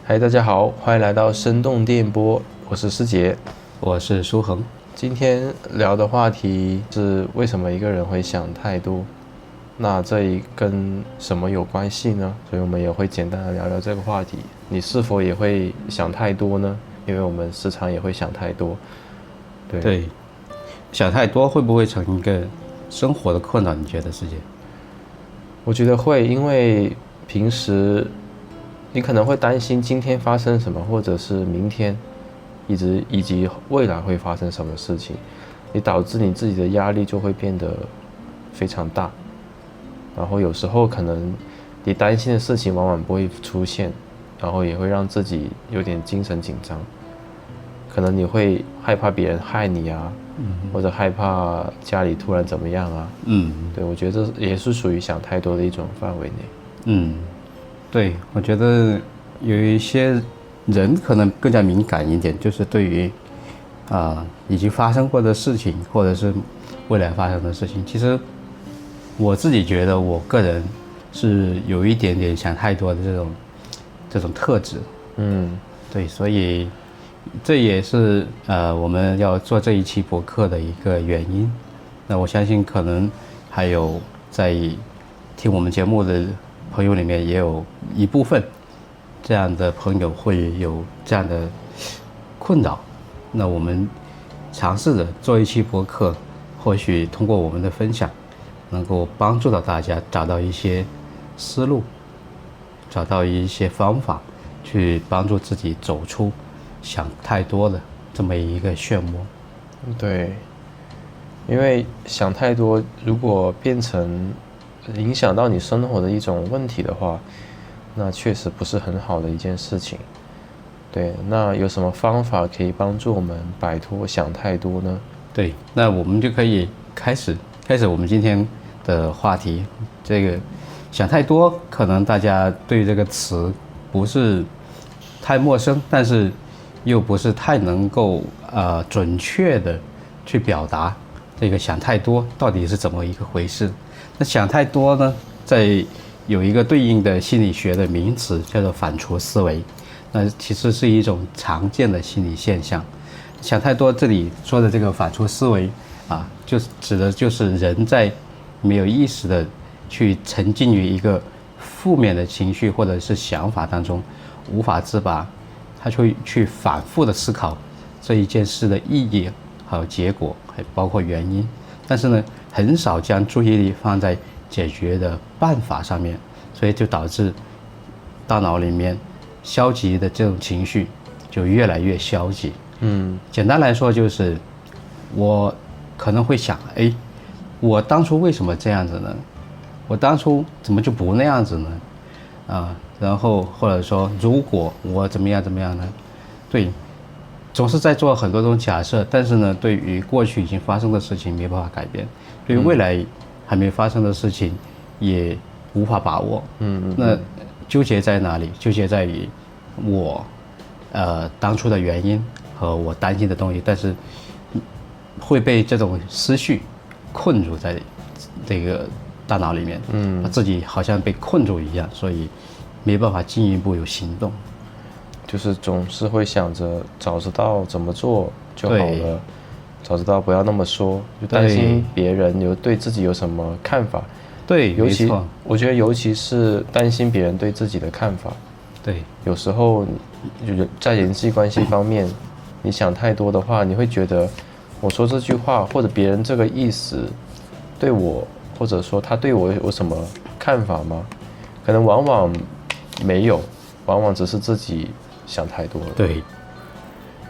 嗨，大家好，欢迎来到生动电波，我是师杰，我是舒恒。今天聊的话题是为什么一个人会想太多？那这跟什么有关系呢？所以我们也会简单的聊聊这个话题。你是否也会想太多呢？因为我们时常也会想太多。对，想太多会不会成一个生活的困扰？你觉得，师姐？我觉得会，因为平时你可能会担心今天发生什么，或者是明天，以及未来会发生什么事情，你导致你自己的压力就会变得非常大。然后有时候可能你担心的事情往往不会出现，然后也会让自己有点精神紧张。可能你会害怕别人害你啊，或者害怕家里突然怎么样啊。对，我觉得这也是属于想太多的一种范围内。对，我觉得有一些人可能更加敏感一点，就是对于已经发生过的事情，或者是未来发生的事情。其实我自己觉得，我个人是有一点点想太多的这种特质。对，所以这也是我们要做这一期博客的一个原因。那我相信可能还有在听我们节目的朋友里面也有一部分这样的朋友会有这样的困扰。那我们尝试着做一期博客，或许通过我们的分享能够帮助到大家找到一些思路，找到一些方法，去帮助自己走出想太多的这么一个漩涡。对，因为想太多，如果变成影响到你生活的一种问题的话，那确实不是很好的一件事情。对，那有什么方法可以帮助我们摆脱想太多呢？对，那我们就可以开始我们今天的话题。这个想太多，可能大家对这个词不是太陌生，但是又不是太能够准确的去表达这个想太多到底是怎么一个回事。那想太多呢，在有一个对应的心理学的名词叫做反刍思维，那其实是一种常见的心理现象。想太多这里说的这个反刍思维就指的就是人在没有意识的去沉浸于一个负面的情绪或者是想法当中无法自拔，他会去反复的思考这一件事的意义还有结果，还包括原因，但是呢很少将注意力放在解决的办法上面，所以就导致大脑里面消极的这种情绪就越来越消极。简单来说就是我可能会想，我当初为什么这样子呢？我当初怎么就不那样子呢？然后或者说如果我怎么样呢？对，总是在做很多种假设，但是呢对于过去已经发生的事情没办法改变，对于未来还没发生的事情也无法把握。那纠结在哪里？纠结在于我当初的原因和我担心的东西，但是会被这种思绪困住在这个大脑里面，自己好像被困住一样，所以没办法进一步有行动。就是总是会想着早知道怎么做就好了，早知道不要那么说，就担心别人对自己有什么看法。对，我觉得尤其是担心别人对自己的看法。对，有时候在人际关系方面，你想太多的话，你会觉得我说这句话或者别人这个意思对我，或者说他对我有什么看法吗？可能往往没有，往往只是自己想太多了。对，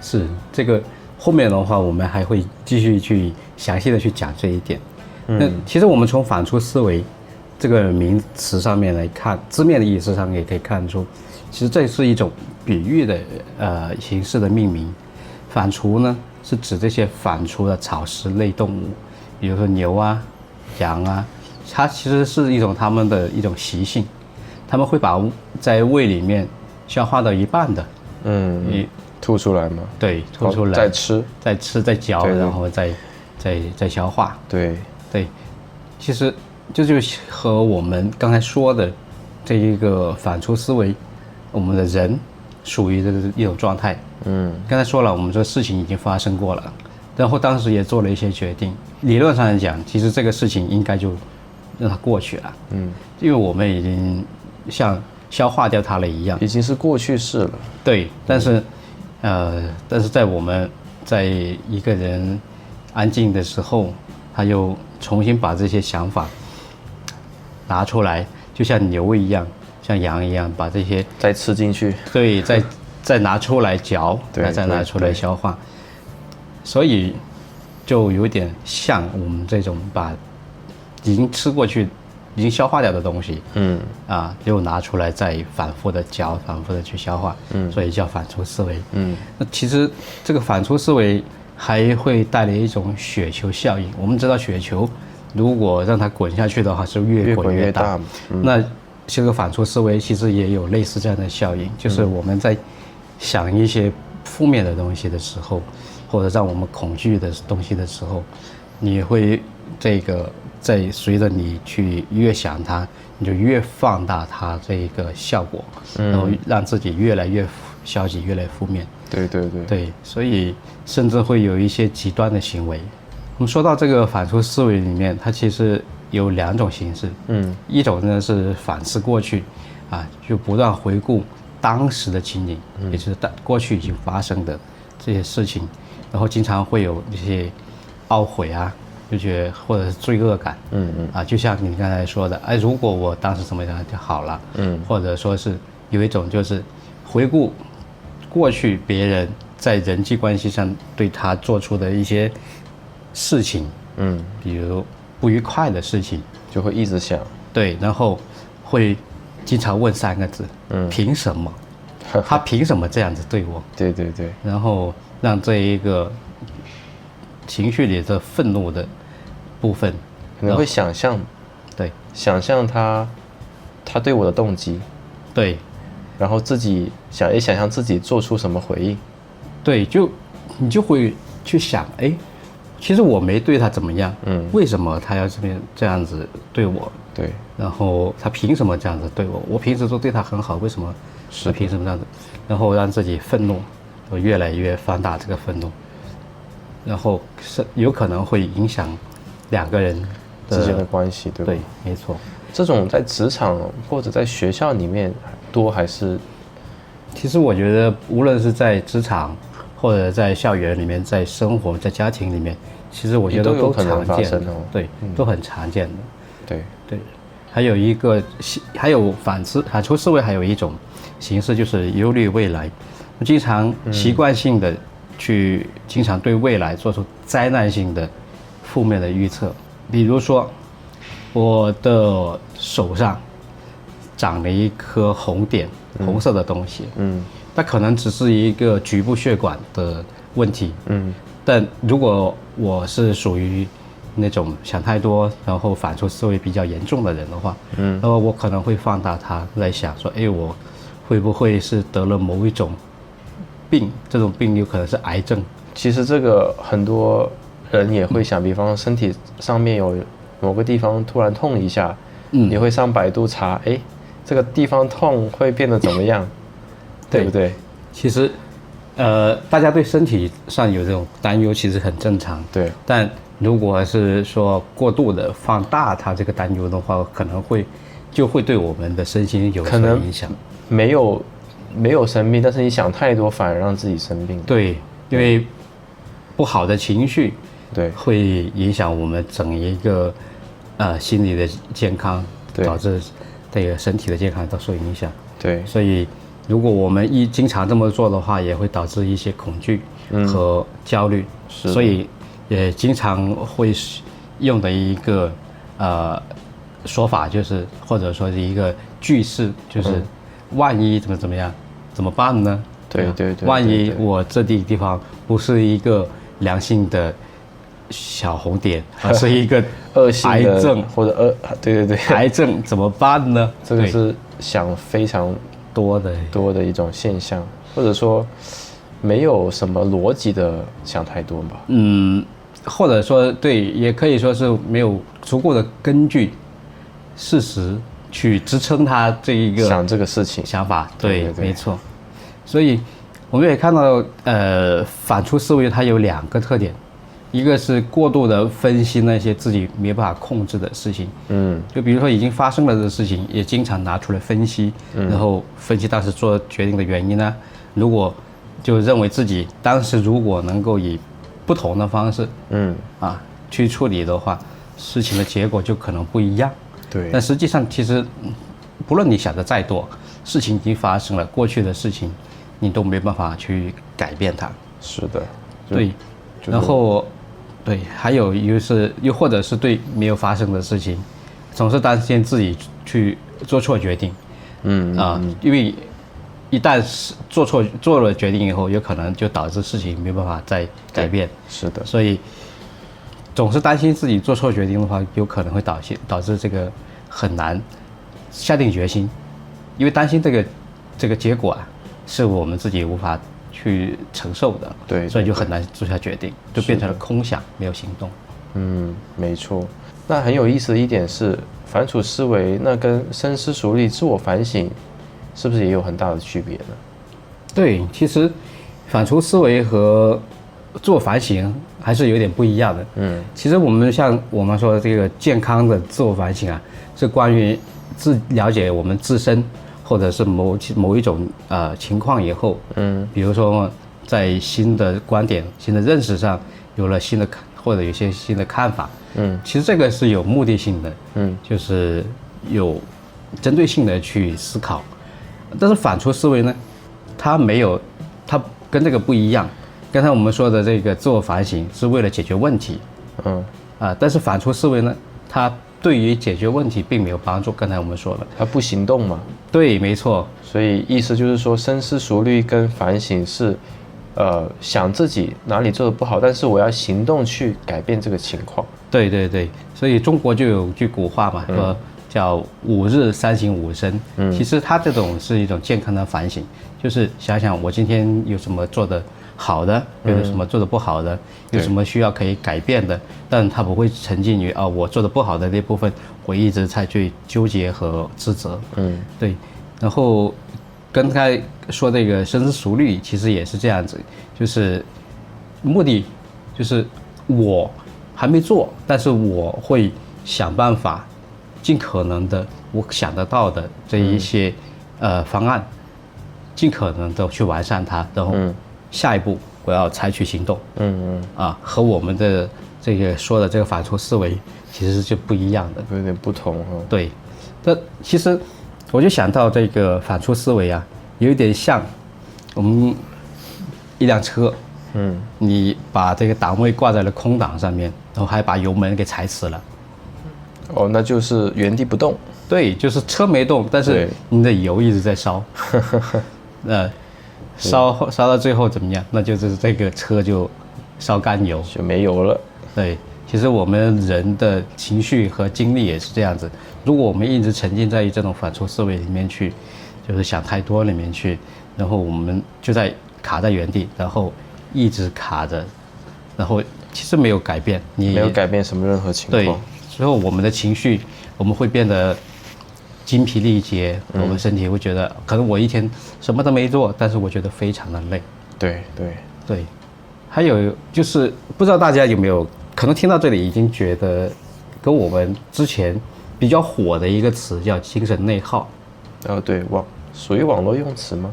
是这个后面的话我们还会继续去详细的去讲这一点。那其实我们从反刍思维这个名词上面来看，字面的意思上也可以看出，其实这是一种比喻的形式的命名。反刍呢是指这些反刍的草食类动物，比如说牛啊、羊啊，它其实是一种它们的一种习性，它们会把在胃里面消化到一半的，吐出来吗？对，吐出来，再吃，再嚼，然后再消化。对，其实这就和我们刚才说的这一个反刍思维，我们的人属于的一种状态。刚才说了，我们这事情已经发生过了，然后当时也做了一些决定。理论上来讲，其实这个事情应该就让它过去了。因为我们已经像消化掉它了一样，已经是过去式了。对，但是在我们在一个人安静的时候，他又重新把这些想法拿出来，就像牛一样，像羊一样，把这些再吃进去。对，再拿出来嚼，再拿出来消化，所以就有点像我们这种把已经吃过去、已经消化掉的东西，又拿出来再反复的嚼，反复的去消化，所以叫反刍思维。那其实这个反刍思维还会带来一种雪球效应。我们知道雪球如果让它滚下去的话，是越滚越大。那这个反刍思维其实也有类似这样的效应，就是我们在想一些负面的东西的时候，或者让我们恐惧的东西的时候，你会在随着你去越想它，你就越放大它这一个效果，然后让自己越来越消极，越来越负面。对，所以甚至会有一些极端的行为。我们说到这个反刍思维里面，它其实有2种形式。一种呢是反思过去，就不断回顾当时的情景，也就是过去已经发生的这些事情，然后经常会有一些懊悔就觉得或者是罪恶感。就像你刚才说的，如果我当时怎么样就好了。或者说是有一种就是回顾过去别人在人际关系上对他做出的一些事情，比如不愉快的事情，就会一直想。对，然后会经常问3个字：凭什么？他凭什么这样子对我？对，然后让这一个情绪里的愤怒的部分，可能会想象，对，想象他对我的动机，对，然后自己想象自己做出什么回应。对，你就会去想，其实我没对他怎么样，为什么他要这样子对我？对，然后他凭什么这样子对我？我平时都对他很好，为什么他凭什么这样子？然后让自己愤怒，越来越放大这个愤怒，然后是有可能会影响2个人之间的关系，对吧？对，没错。这种在职场或者在学校里面多还是？其实我觉得，无论是在职场，或者在校园里面，在生活，在家庭里面，其实我觉得都常见的。对，都很常见的。对。还有反刍思维，还有一种形式就是忧虑未来，经常习惯性的经常对未来做出灾难性的负面的预测。比如说，我的手上长了一颗红点，红色的东西，它可能只是一个局部血管的问题，但如果我是属于那种想太多，然后反刍思维比较严重的人的话，那么我可能会放大它，来想说，我会不会是得了某一种病？这种病有可能是癌症。其实这个很多人也会想，比方身体上面有某个地方突然痛一下，你会上百度查，这个地方痛会变得怎么样，对不对？其实，大家对身体上有这种担忧，其实很正常。对，但如果是说过度的放大它这个担忧的话，可能就会对我们的身心有所影响。没有生病，但是你想太多，反而让自己生病。对，因为不好的情绪，对，会影响我们整一个心理的健康，导致这个身体的健康都受影响。对，所以如果我们经常这么做的话，也会导致一些恐惧和焦虑。所以也经常会用的一个说法，就是或者说是一个句式，就是万一怎么样，怎么办呢？对，万一我这地方不是一个良性的小红点，而是一个恶性的癌症或者对，癌症怎么办呢？这个是想非常多的一种现象，或者说没有什么逻辑的想太多吧。或者说对，也可以说是没有足够的根据、事实去支撑他这一个想这个事情想法。对，没错。所以我们也看到，反刍思维它有2个特点，一个是过度的分析那些自己没办法控制的事情，就比如说已经发生了的事情，也经常拿出来分析，然后分析当时做决定的原因呢，如果就认为自己当时如果能够以不同的方式，去处理的话，事情的结果就可能不一样。对。但实际上，其实不论你想的再多，事情已经发生了，过去的事情你都没办法去改变它。是的。对。然后，对，还有又或者是对没有发生的事情，总是担心自己去做错决定。因为一旦做了决定以后，有可能就导致事情没办法再改变。是的。所以总是担心自己做错决定的话，有可能会导致这个很难下定决心，因为担心这个结果是我们自己无法去承受的。对。所以就很难做下决定，就变成了空想，没有行动。没错。那很有意思的一点是，反刍思维那跟深思熟虑、自我反省，是不是也有很大的区别呢？对，其实反刍思维和自我反省还是有点不一样的。其实我们像我们说的这个健康的自我反省是关于了解我们自身，或者是某一种情况以后，比如说在新的观点、新的认识上有了新的或者有些新的看法。其实这个是有目的性的，就是有针对性的去思考。但是反刍思维呢，它跟这个不一样。刚才我们说的这个自我反省是为了解决问题，但是反刍思维呢，它对于解决问题并没有帮助。刚才我们说了，它不行动嘛。对，没错。所以意思就是说，深思熟虑跟反省是，想自己哪里做的不好，但是我要行动去改变这个情况。对对对，所以中国就有句古话嘛，说叫5日3省吾身。其实它这种是一种健康的反省，就是想想我今天有什么做的好的，有什么做的不好的，有什么需要可以改变的，但他不会沉浸于我做的不好的那部分，我一直在去纠结和自责。对。然后刚才说这个深思熟虑，其实也是这样子，就是目的就是我还没做，但是我会想办法，尽可能的我想得到的这一些方案，尽可能的去完善它，然后下一步我要采取行动。和我们的这个说的这个反刍思维其实是不一样的，有点不同。对。那其实我就想到这个反刍思维有一点像我们一辆车，你把这个档位挂在了空档上面，然后还把油门给踩死了。那就是原地不动。对，就是车没动，但是你的油一直在烧。烧到最后怎么样？那就是这个车就烧干油，就没油了。对，其实我们人的情绪和精力也是这样子。如果我们一直沉浸在这种反刍思维里面去，就是想太多里面去，然后我们就卡在原地，然后一直卡着，然后其实没有改变，你没有改变什么任何情况。对，之后我们的情绪我们会变得精疲力竭，我们身体会觉得，可能我一天什么都没做，但是我觉得非常的累。对。还有就是不知道大家有没有可能听到这里已经觉得跟我们之前比较火的一个词叫精神内耗。对，属于网络用词吗？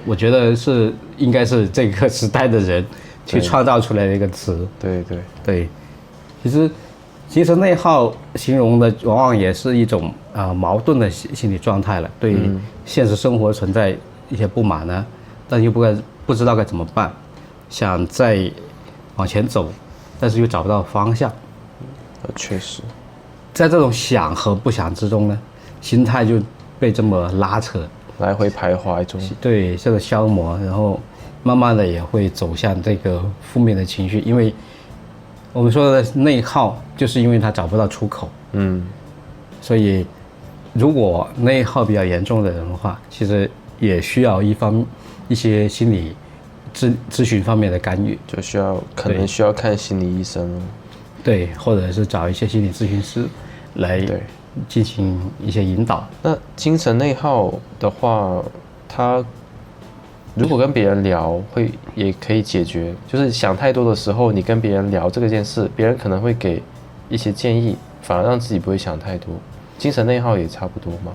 我觉得应该是这个时代的人去创造出来的一个词。对。其实精神内耗形容的往往也是一种矛盾的心理状态了，对现实生活存在一些不满呢，但又不知道该怎么办，想再往前走，但是又找不到方向。确实，在这种想和不想之中呢，心态就被这么拉扯，来回徘徊中。对，这个消磨，然后慢慢的也会走向这个负面的情绪，因为我们说的内耗，就是因为他找不到出口。所以如果内耗比较严重的人的话，其实也需要一些心理咨询方面的干预，就可能需要看心理医生。对，或者是找一些心理咨询师来进行一些引导。那精神内耗的话，它如果跟别人聊也可以解决，就是想太多的时候，你跟别人聊这件事，别人可能会给一些建议，反而让自己不会想太多。精神内耗也差不多吗？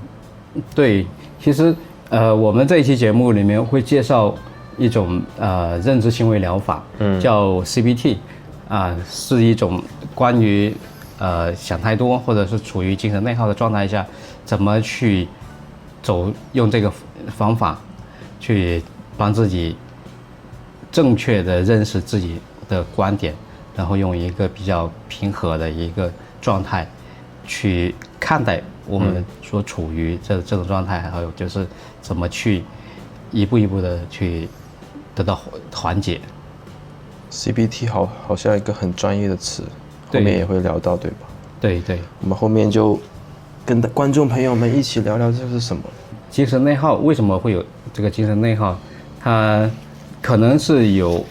对，其实我们这一期节目里面会介绍一种认知行为疗法，叫 CBT，是一种关于想太多或者是处于精神内耗的状态下，怎么去用这个方法去帮自己正确的认识自己的观点，然后用一个比较平和的一个状态去看待我们所处于这种状态，还有就是怎么去一步一步的去得到缓解。CBT 好像一个很专业的词，后面也会聊到，对吧？对对，我们后面就跟观众朋友们一起聊聊这是什么。精神内耗为什么会有这个精神内耗？它可能是有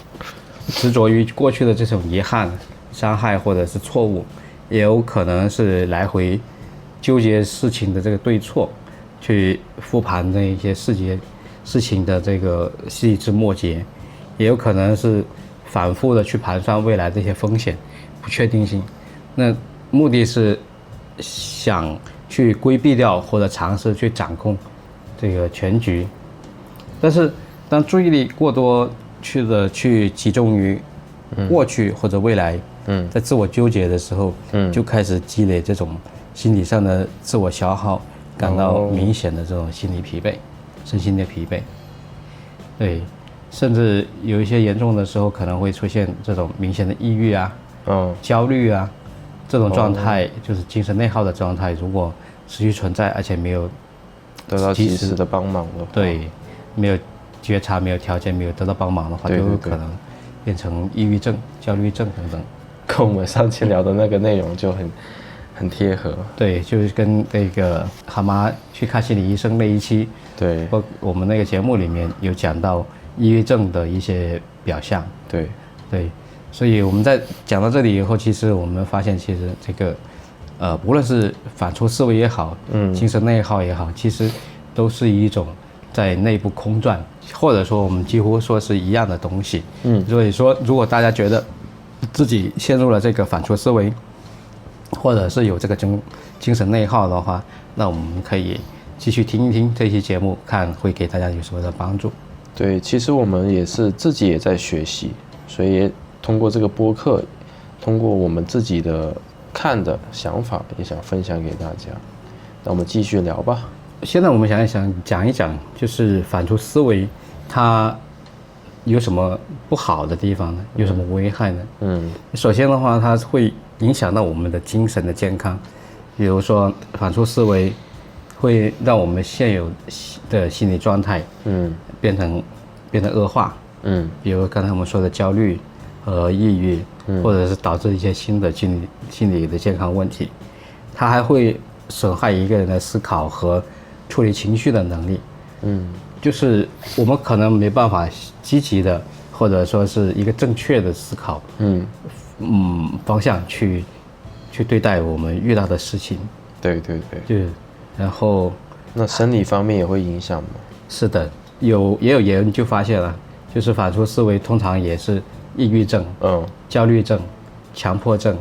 执着于过去的这种遗憾、伤害或者是错误，也有可能是来回纠结事情的这个对错，去复盘那一些事情的这个细枝末节，也有可能是反复的去盘算未来这些风险、不确定性。那目的是想去规避掉或者尝试去掌控这个全局，但是当注意力过多去集中于过去或者未来，在自我纠结的时候，就开始积累这种心理上的自我消耗，感到明显的这种心理疲惫、身心的疲惫。对，甚至有一些严重的时候，可能会出现这种明显的抑郁啊、焦虑啊，这种状态就是精神内耗的状态。如果持续存在，而且没有得到及时的帮忙的话，对，没有觉察、没有调节、没有得到帮忙的话，就有可能变成抑郁症、焦虑症等等。跟我们上期聊的那个内容就很贴合。对，就是跟那个蛤蟆去看心理医生那一期，对，我们那个节目里面有讲到抑郁症的一些表象。对，所以我们在讲到这里以后，其实我们发现，其实这个无论是反刍思维也好，精神内耗也好，其实都是一种在内部空转，或者说我们几乎说是一样的东西。所以说，如果大家觉得自己陷入了这个反刍思维，或者是有这个精神内耗的话，那我们可以继续听一听这期节目，看会给大家有什么的帮助。对，其实我们也是自己也在学习，所以也通过这个播客，通过我们自己的看的想法，也想分享给大家。那我们继续聊吧。现在我们讲一讲，就是反刍思维，它有什么不好的地方呢？有什么危害呢？首先的话，它会影响到我们的精神的健康。比如说，反刍思维会让我们现有的心理状态，变得恶化。比如刚才我们说的焦虑和抑郁，或者是导致一些新的心理的健康问题。它还会损害一个人的思考和处理情绪的能力。就是我们可能没办法积极的，或者说是一个正确的思考，方向去对待我们遇到的事情。对，就然后那生理方面也会影响吗？是的，也有研究发现了，就是反刍思维通常也是抑郁症、焦虑症、强迫症、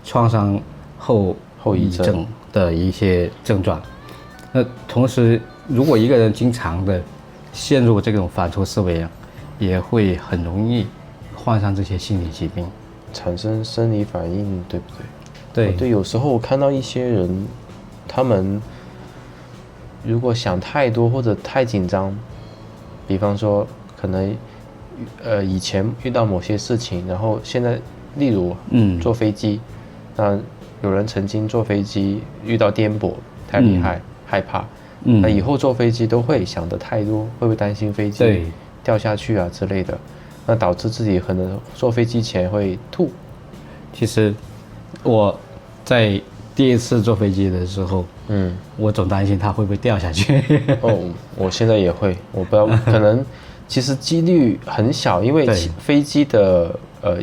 创伤后遗症的一些症状。那同时，如果一个人经常的陷入这种反刍思维啊，也会很容易患上这些心理疾病，产生生理反应，对不对？对，有时候我看到一些人，他们如果想太多或者太紧张，比方说可能以前遇到某些事情，然后现在例如坐飞机，那有人曾经坐飞机遇到颠簸太厉害，害怕，那以后坐飞机都会想得太多，会不会担心飞机掉下去啊之类的，那导致自己可能坐飞机前会吐。其实我在第一次坐飞机的时候，我总担心它会不会掉下去。我现在也会，我不知道，可能其实几率很小，因为飞机的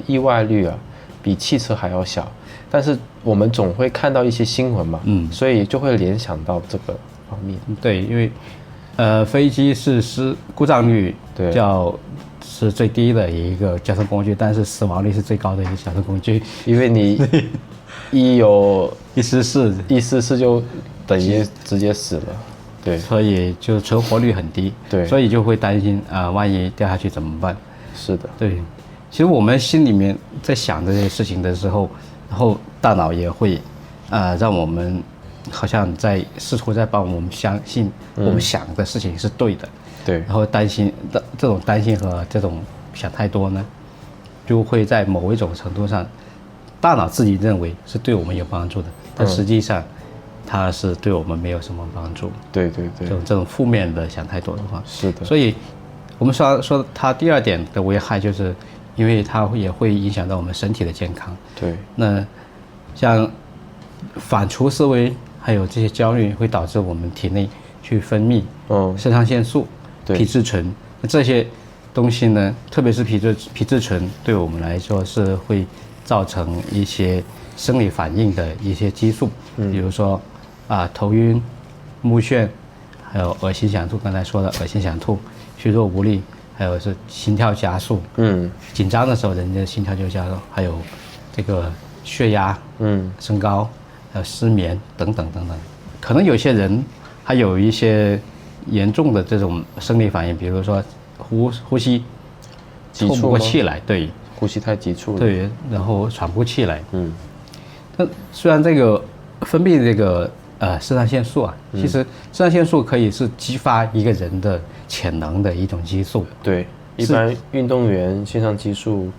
意外率啊比汽车还要小，但是我们总会看到一些新闻嘛，所以就会联想到这个方面。对，因为飞机是故障率对，是最低的一个交通工具，但是死亡率是最高的一个交通工具。因为你有一失事就等于直接死了。对，所以就存活率很低。对，所以就会担心万一掉下去怎么办？是的，对。其实我们心里面在想这些事情的时候，然后大脑也会让我们好像试图在帮我们相信我们想的事情是对的。对，然后这种担心和这种想太多呢，就会在某一种程度上，大脑自己认为是对我们有帮助的，但实际上它是对我们没有什么帮助。对，这种负面的想太多的话，是的。所以我们说它第二点的危害，就是因为它也会影响到我们身体的健康。对，那像反刍思维还有这些焦虑，会导致我们体内去分泌肾上腺素、皮质醇这些东西呢，特别是皮质醇，对我们来说是会造成一些生理反应的一些激素，比如说头晕、目眩，还有恶心想吐。刚才说的恶心想吐、虚弱无力，还有是心跳加速。紧张的时候人的心跳就加速，还有这个血压升高，还有失眠等等。可能有些人还有一些严重的这种生理反应，比如说呼吸急促，透不过气来，对，呼吸太急促了，对，然后喘不过气来。但虽然这个分泌这个肾上腺素其实肾上腺素可以是激发一个人的潜能的一种激素。对，一般运动员肾上激素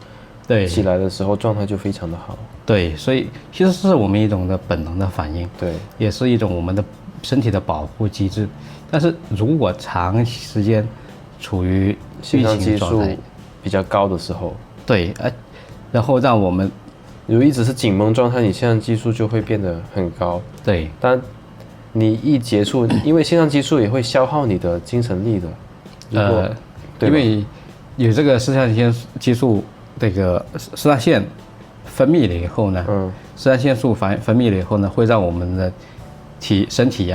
起来的时候状态就非常的好。对，所以其实是我们一种的本能的反应，对，也是一种我们的身体的保护机制。但是如果长时间处于肾上激素比较高的时候，对，然后让我们如果一直是紧绷状态，你肾上激素就会变得很高。对，但你一结束，因为肾上激素也会消耗你的精神力的。因为有这个肾上腺激素，这个肾上腺分泌了以后呢，肾上腺素分泌了以后呢，会让我们的身体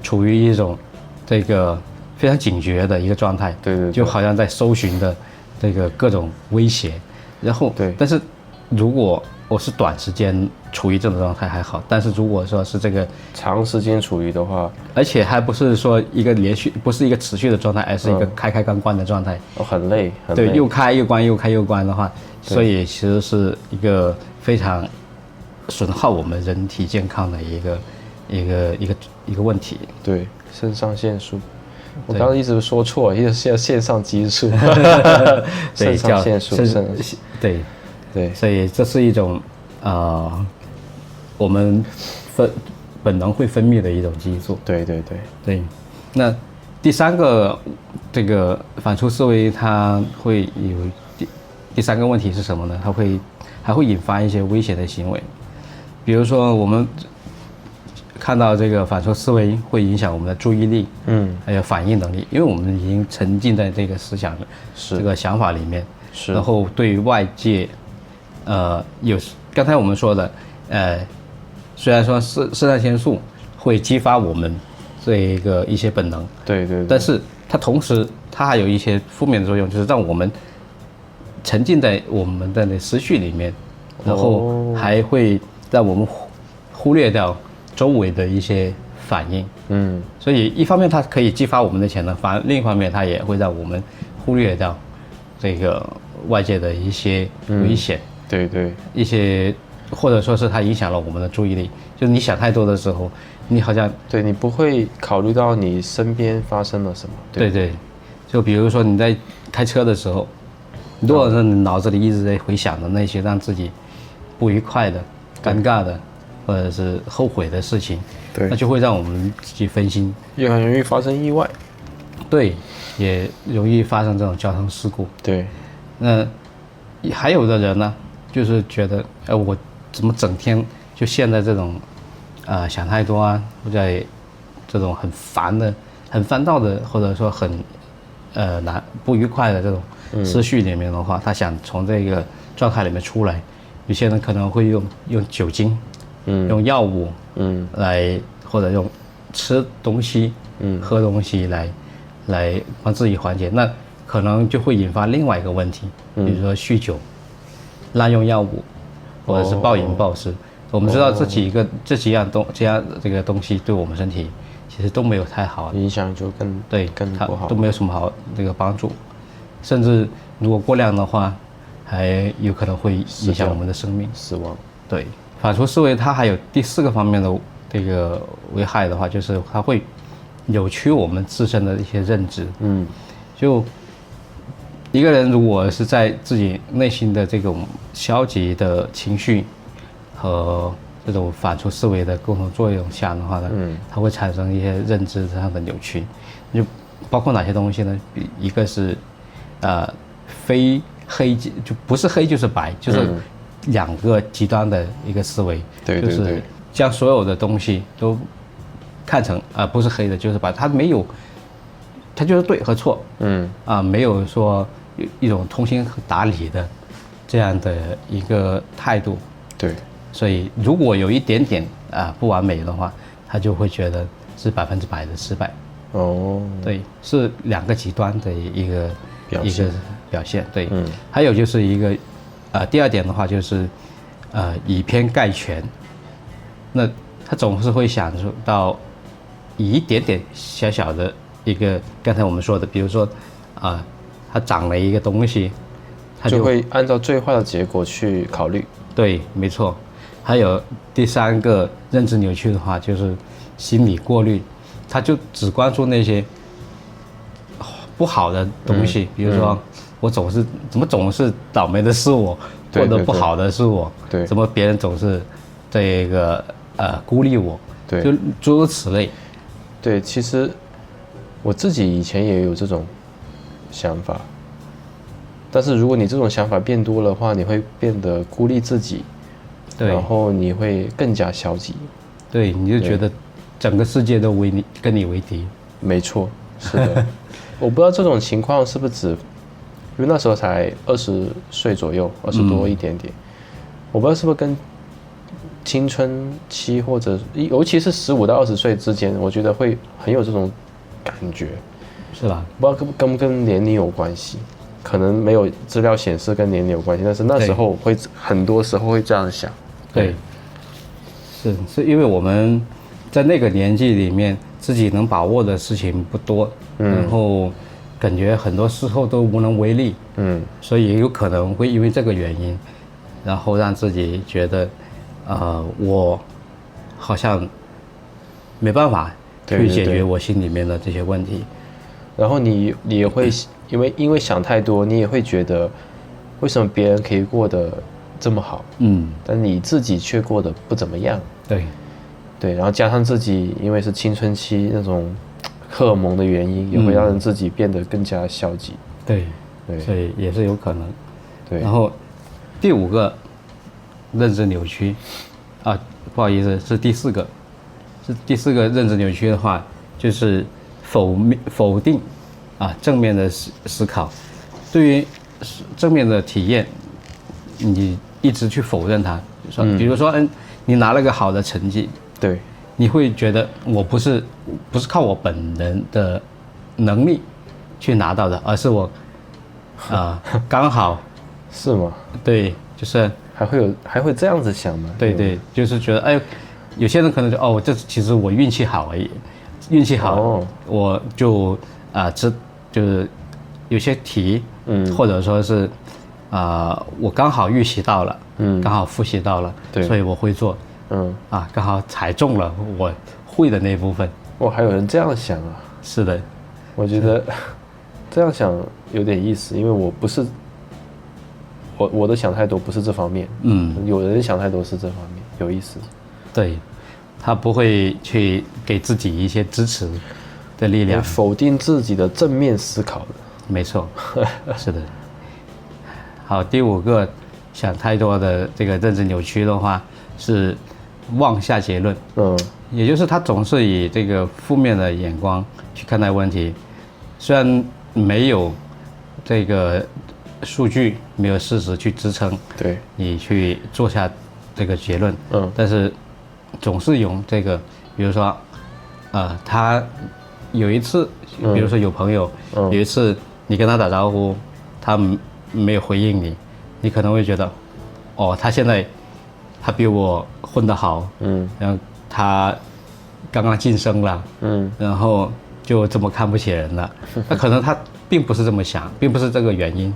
处于一种这个非常警觉的一个状态。对，就好像在搜寻的这个各种威胁。然后但是如果我是短时间处于这种状态还好，但是如果说是这个长时间处于的话，而且还不是说一个不是一个持续的状态，而是一个开关的状态，很累。对，又开又关，又开又关的话，所以其实是一个非常损耗我们人体健康的一个问题。对，肾上腺素，我刚刚一直说错，一直是腺上激素，肾上腺素，对，所以这是一种我们本能会分泌的一种激素。对。那第三个这个反刍思维，它会有第三个问题是什么呢？它还会引发一些危险的行为，比如说我们看到这个反刍思维会影响我们的注意力，还有反应能力，因为我们已经沉浸在这个思想、这个想法里面，然后对于外界，刚才我们说的，虽然说肾上腺素会激发我们这个一些本能，对，但是它同时还有一些负面的作用，就是让我们沉浸在我们的思绪里面，然后还会让我们忽略掉周围的一些反应。所以一方面它可以激发我们的潜能，另一方面它也会让我们忽略掉这个外界的一些危险。对，一些或者说是它影响了我们的注意力，就是你想太多的时候，你好像你不会考虑到你身边发生了什么。对，就比如说你在开车的时候，如果是你脑子里一直在回想的那些让自己不愉快的、尴尬的或者是后悔的事情，那就会让我们自己分心，也很容易发生意外。对，也容易发生这种交通事故。对，那还有的人呢，就是觉得我怎么整天就陷在这种想太多或者这种很烦躁的，或者说很不愉快的这种思绪里面的话，他想从这个状态里面出来，有些人可能会用酒精，用药物，来或者用吃东西，喝东西来帮自己缓解。那可能就会引发另外一个问题，比如说酗酒、滥用药物，或者是暴饮暴食。我们知道这几样这个东西对我们身体其实都没有太好，影响就更不好，都没有什么好这个帮助，甚至如果过量的话，还有可能会影响我们的生命，死亡。对，反刍思维它还有第4个方面的这个危害的话，就是它会扭曲我们自身的一些认知。就一个人如果是在自己内心的这种消极的情绪和这种反刍思维的共同作用下的话呢，它会产生一些认知上的扭曲。就包括哪些东西呢？一个是非黑就不是黑就是白，就是2个极端的一个思维，对，就是将所有的东西都看成不是黑的就是白，它没有，它就是对和错，没有说一种通情达理的这样的一个态度。对，所以如果有一点点不完美的话，他就会觉得是100%的失败。对，是2个极端的一个表现。对，还有就是一个第2点的话就是以偏概全。那他总是会想到以一点点小小的一个刚才我们说的，比如说他长了一个东西，他就会按照最坏的结果去考虑。对，没错。还有第3个认知扭曲的话，就是心理过滤，他就只关注那些不好的东西，比如说我怎么总是倒霉的是我，或者不好的是我，对，怎么别人总是这个孤立我，对，就诸如此类。对，其实我自己以前也有这种想法，但是如果你这种想法变多的话，你会变得孤立自己，对，然后你会更加消极，对，你就觉得整个世界都跟你为敌。没错，是的。我不知道这种情况是不是因为那时候才20岁左右，20多一点点，我不知道是不是跟青春期或者尤其是15到20岁之间，我觉得会很有这种感觉，是吧？不知道跟不跟年龄有关系，可能没有资料显示跟年龄有关系，但是那时候很多时候会这样想。对，是因为我们在那个年纪里面，自己能把握的事情不多，然后感觉很多时候都无能为力，所以有可能会因为这个原因，然后让自己觉得，我好像没办法去解决我心里面的这些问题。然后你也会因为想太多，你也会觉得为什么别人可以过得这么好，但你自己却过得不怎么样。对，然后加上自己因为是青春期那种荷尔蒙的原因，也会让人自己变得更加消极。对，所以也是有可能。对，然后第5个认知扭曲不好意思，是第4个，是第4个认知扭曲的话，就是否定正面的思考。对于正面的体验，你一直去否认它。比如说你拿了个好的成绩，对，你会觉得我不是靠我本人的能力去拿到的，而是我刚好是吗？对，就是还会这样子想吗？对，就是觉得有些人可能就这其实我运气好而已，运气好，我就就是有些题，或者说是我刚好预习到了，刚好复习到了，所以我会做，刚好踩中了我会的那部分。还有人这样想啊？是的，我觉得这样想有点意思，因为我不是我的想太多不是这方面，有人想太多是这方面，有意思。对，他不会去给自己一些支持的力量，否定自己的正面思考的。没错，是的。好，第5个想太多的这个认知扭曲的话是妄下结论，也就是他总是以这个负面的眼光去看待问题，虽然没有这个数据，没有事实去支撑，对你去做下这个结论，但是总是用这个，比如说，他有一次，比如说有朋友有一次你跟他打招呼，他没有回应你，你可能会觉得，哦，他现在他比我混得好，然后他刚刚晋升了，然后就这么看不起人了，那可能他并不是这么想，并不是这个原因。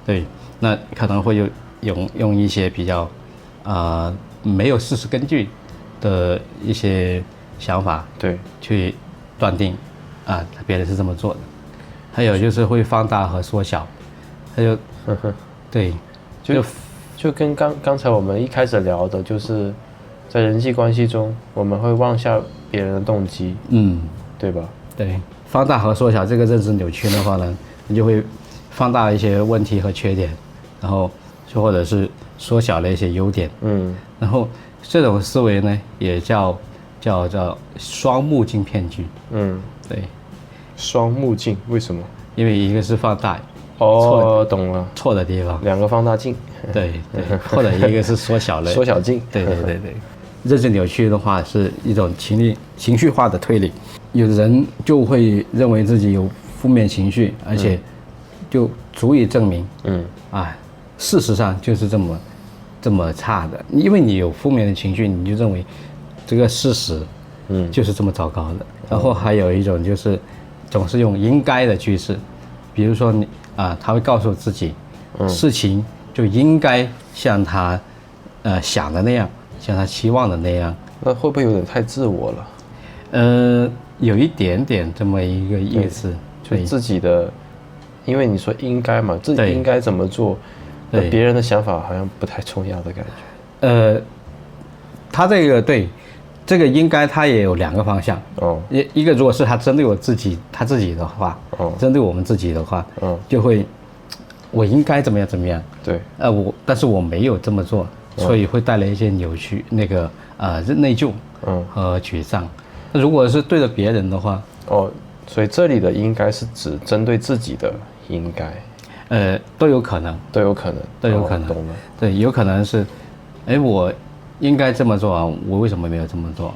对，那可能会用一些比较没有事实根据的一些想法，对，去断定别人是这么做的。还有就是会放大和缩小，还有对，就跟刚才我们一开始聊的，就是在人际关系中，我们会忘下别人的动机，对吧？对，放大和缩小这个认知扭曲的话呢，你就会放大一些问题和缺点，然后就或者是缩小了一些优点，然后这种思维呢也叫双目镜骗局，对，双目镜为什么？因为一个是放大，懂了，错的地方，两个放大镜，对，或者一个是缩小了，缩小镜，对，认知扭曲的话是一种情绪化的推理，有人就会认为自己有负面情绪，而且就足以证明，事实上就是这么差的，因为你有负面的情绪，你就认为这个事实，就是这么糟糕的。然后还有一种就是总是用应该的句式，比如说他会告诉自己，事情就应该像他想的那样，像他期望的那样。那会不会有点太自我了？有一点点这么一个意思，就自己的，因为你说应该嘛，自己应该怎么做，别人的想法好像不太重要的感觉。他这个应该他也有两个方向。一个如果是他针对他自己的话，针对我们自己的话，就会我应该怎么样。对。但是我没有这么做，所以会带来一些扭曲，那个内疚，和沮丧。那如果是对着别人的话，所以这里的应该是指针对自己的应该。都有可能。懂了。对，有可能是，我应该这么做啊，我为什么没有这么做？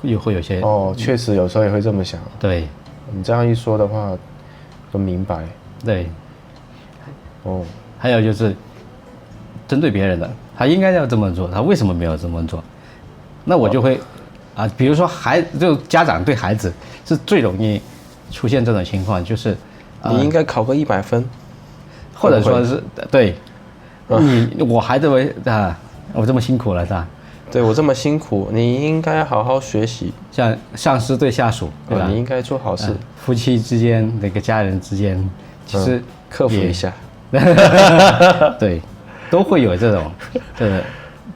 又会有些确实有时候也会这么想。对，你这样一说的话，都明白。对。还有就是针对别人的，他应该要这么做，他为什么没有这么做？那我就会比如说就家长对孩子是最容易出现这种情况，就是你应该考个100分，或者说是对，我孩子我这么辛苦了是吧？对，我这么辛苦，你应该好好学习。像上司对下属，对吧？你应该做好事。夫妻之间，那个家人之间，其实克服一下。对，都会有这种，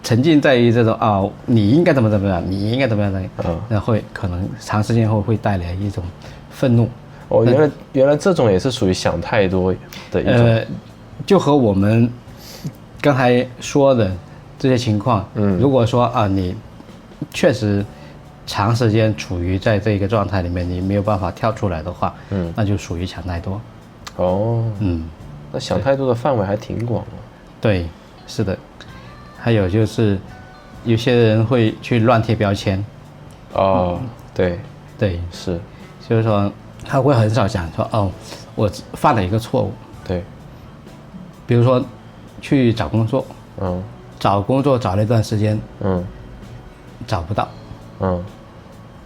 沉浸在于这种你应该怎么样，你应该怎么样的，那会可能长时间后会带来一种愤怒。原来这种也是属于想太多的一种。就和我们刚才说的这些情况，如果说你确实长时间处于在这个状态里面，你没有办法跳出来的话，那就属于想太多。那想太多的范围还挺广的。对，是的。还有就是有些人会去乱贴标签。对，是，就是说他会很少想说我犯了一个错误。对，比如说去找工作，找工作找了一段时间，找不到，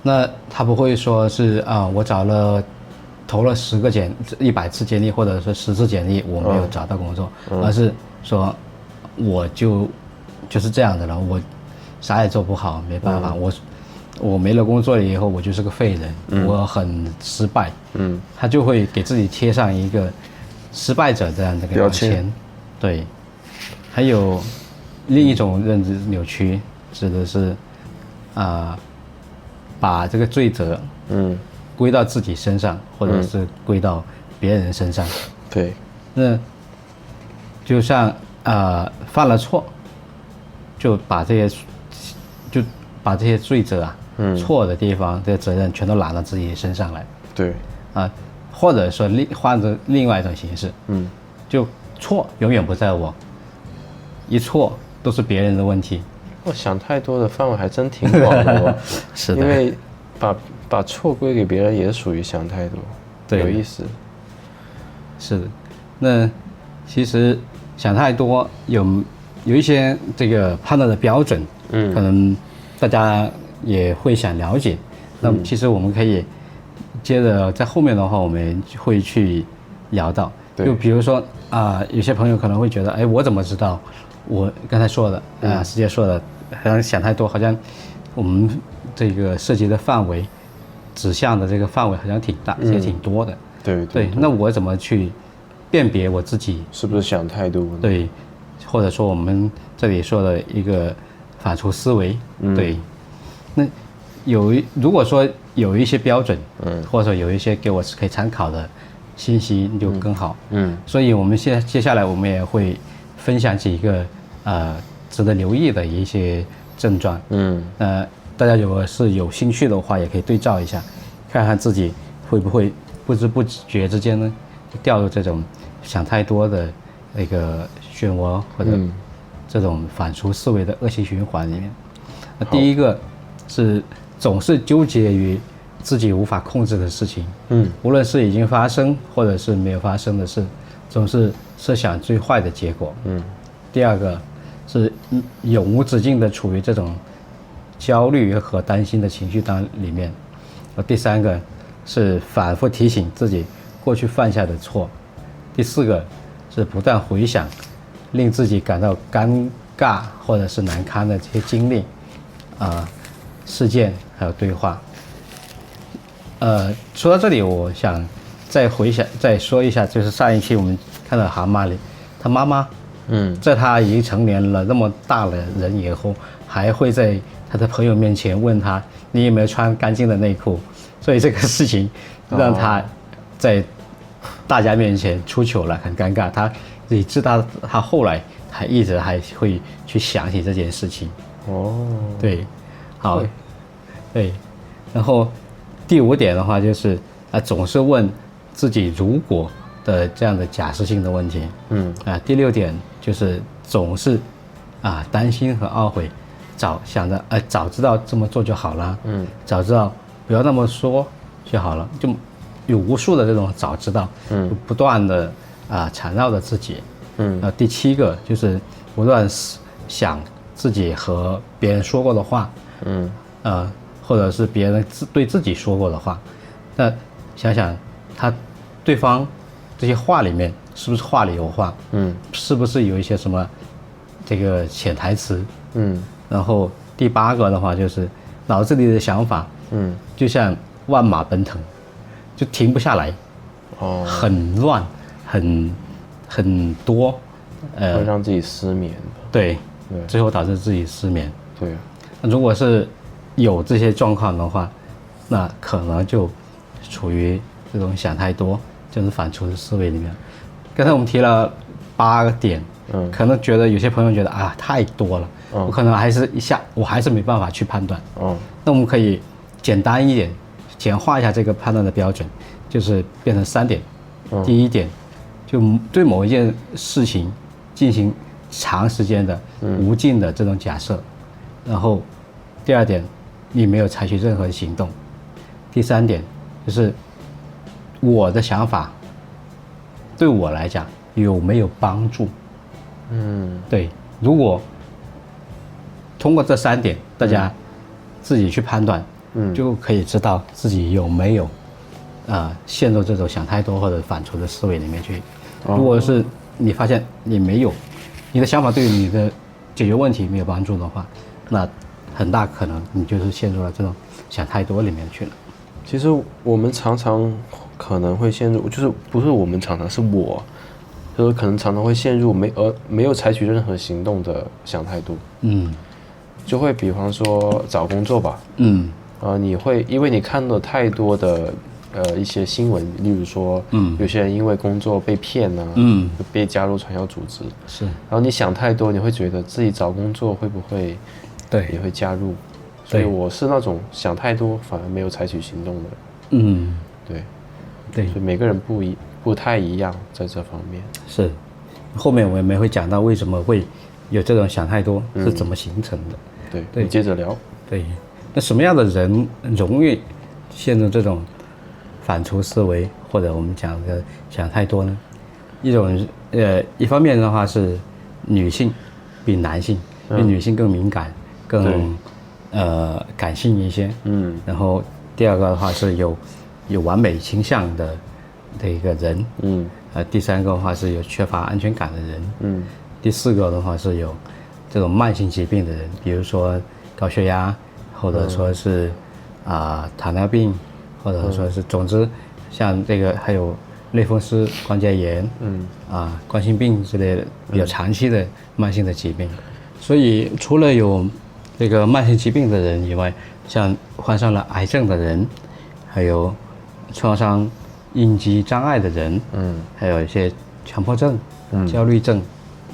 那他不会说是我投了100次简历，或者是10次简历，我没有找到工作，而是说我就是这样的了，我啥也做不好，没办法，我没了工作了以后，我就是个废人，我很失败，他就会给自己贴上一个失败者这样的标签。对，还有另一种认知扭曲，指的是把这个罪责归到自己身上，或者是归到别人身上。对，那就像犯了错，就把这些罪责错的地方这个责任全都揽到自己身上来。对，或者说换着另外一种形式，就错永远不在我，一错都是别人的问题。我想太多的范围还真挺广的。是的，因为把错归给别人也属于想太多。对，有意思。是的。那其实想太多有一些这个判断的标准，可能大家也会想了解。那其实我们可以接着在后面的话，我们会去聊到。就比如说有些朋友可能会觉得，哎，我怎么知道？我刚才说的师姐说的，好像想太多，好像我们这个涉及的范围、指向的这个范围好像挺大，也挺多的。对，那我怎么去辨别我自己是不是想太多呢？对，或者说我们这里说的一个反刍思维。对，那如果说有一些标准，或者说有一些给我是可以参考的信息就更好。所以我们接下来我们也会分享几个值得留意的一些症状。大家如果是有兴趣的话，也可以对照一下，看看自己会不会不知不觉之间呢掉入这种想太多的那个漩涡，或者这种反刍思维的恶性循环里面。那第一个是总是纠结于自己无法控制的事情，无论是已经发生或者是没有发生的事，总是设想最坏的结果。第二个是永无止境的处于这种焦虑和担心的情绪里面。第三个是反复提醒自己过去犯下的错。第四个是不断回想令自己感到尴尬或者是难堪的这些经历、事件还有对话。说到这里，我想再说一下，就是上一期我们看到蛤蟆里，他妈妈，在他已经成年了那么大的人以后，还会在他的朋友面前问他你有没有穿干净的内裤，所以这个事情让他在大家面前出糗了，很尴尬。他自己知道，他后来一直还会去想起这件事情。对，好，对，然后第五点的话就是总是问自己如果的这样的假设性的问题。第六点就是总是担心和懊悔，早知道这么做就好了，早知道不要那么说就好了，就有无数的这种早知道，不断的缠绕着自己。第七个就是不断想自己和别人说过的话，或者是别人对自己说过的话，那想想对方这些话里面是不是话里有话，是不是有一些什么这个潜台词。然后第八个的话就是脑子里的想法，就像万马奔腾，就停不下来，很乱，很多，会让自己失眠。对，最后导致自己失眠。对，如果是有这些状况的话，那可能就处于这种想太多，就是反刍的思维里面。刚才我们提了8个点，可能觉得有些朋友觉得太多了，我可能我还是没办法去判断。那我们可以简单一点，简化一下这个判断的标准，就是变成3点。第一点，就对某一件事情进行长时间的无尽的这种假设。然后第二点，你没有采取任何行动。第三点就是我的想法对我来讲有没有帮助。对，如果通过这3点大家自己去判断，就可以知道自己有没有陷入这种想太多或者反刍的思维里面去。如果是你发现你没有，你的想法对于你的解决问题没有帮助的话，那很大可能你就是陷入了这种想太多里面去了。其实我们常常可能会陷入，就是不是我们常常，是我，就是可能常常会陷入没有采取任何行动的想太多。就会比方说找工作吧，你会因为你看到太多的一些新闻，例如说，有些人因为工作被骗被加入传销组织，是，然后你想太多，你会觉得自己找工作会不会也会加入，所以我是那种想太多反而没有采取行动的。对，所以每个人不太一样在这方面。是，后面我们会讲到为什么会有这种想太多是怎么形成的。对，你接着聊。对，那什么样的人容易陷入这种反刍思维，或者我们讲的想太多呢？一方面的话是女性比男性，因为女性更敏感，更感性一些。然后第二个的话是有完美倾向的一个人。第三个的话是有缺乏安全感的人。第四个的话是有这种慢性疾病的人，比如说高血压，或者说是糖尿病，或者说是总之像这个还有类风湿关节炎，冠心病之类的比较长期的慢性的疾病。所以除了有这个慢性疾病的人以外，像患上了癌症的人，还有创伤应激障碍的人，还有一些强迫症、焦虑症、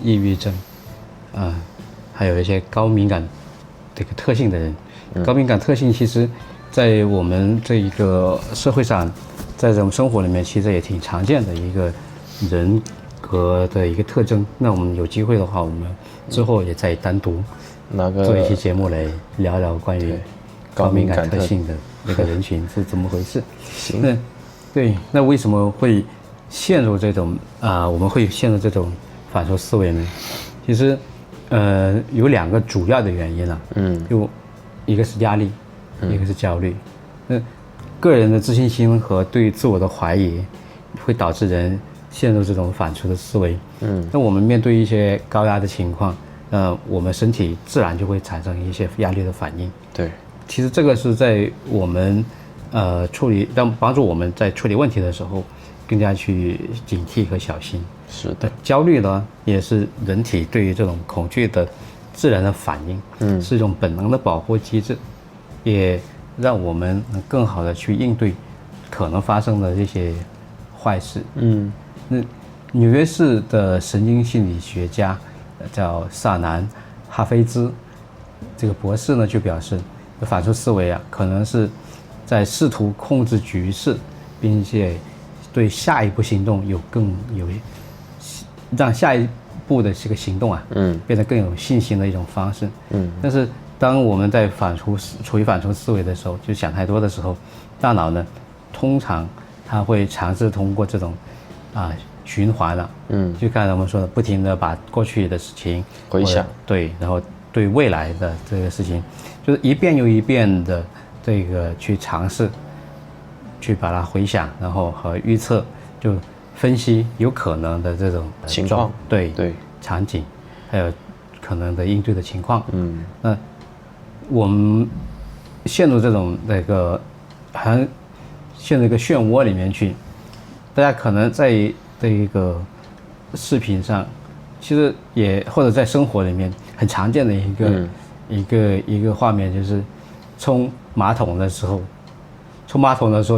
抑郁症，还有一些高敏感这个特性的人。高敏感特性其实在我们这一个社会上，在这种生活里面其实也挺常见的一个人格的一个特征。那我们有机会的话，我们之后也再单独做一期节目来聊聊关于高敏感特性的那个人群是怎么回事。那为什么会陷入这种我们会陷入这种反刍思维呢？其实有2个主要的原因了。就一个是压力，一个是焦虑。个人的自信心和对自我的怀疑会导致人陷入这种反刍的思维。那我们面对一些高压的情况，我们身体自然就会产生一些压力的反应。对，其实这个是在我们帮助我们在处理问题的时候更加去警惕和小心。是的，焦虑呢也是人体对于这种恐惧的自然的反应，是一种本能的保护机制，也让我们能更好的去应对可能发生的这些坏事。那纽约市的神经心理学家叫萨南·哈菲兹这个博士呢就表示，反刍思维可能是在试图控制局势，并且对下一步行动让下一步的这个行动变得更有信心的一种方式。但是当我们在处于反刍思维的时候，就想太多的时候，大脑呢通常它会尝试通过这种循环了。就刚才我们说的，不停的把过去的事情回想，对，然后对未来的这个事情，就是一遍又一遍的这个去尝试，去把它回想，然后和预测，就分析有可能的这种情况，对场景，还有可能的应对的情况。那我们陷入这种好像陷入一个漩涡里面去。大家可能在这一个视频上，其实也或者在生活里面很常见的一个画面，就是冲马桶的时候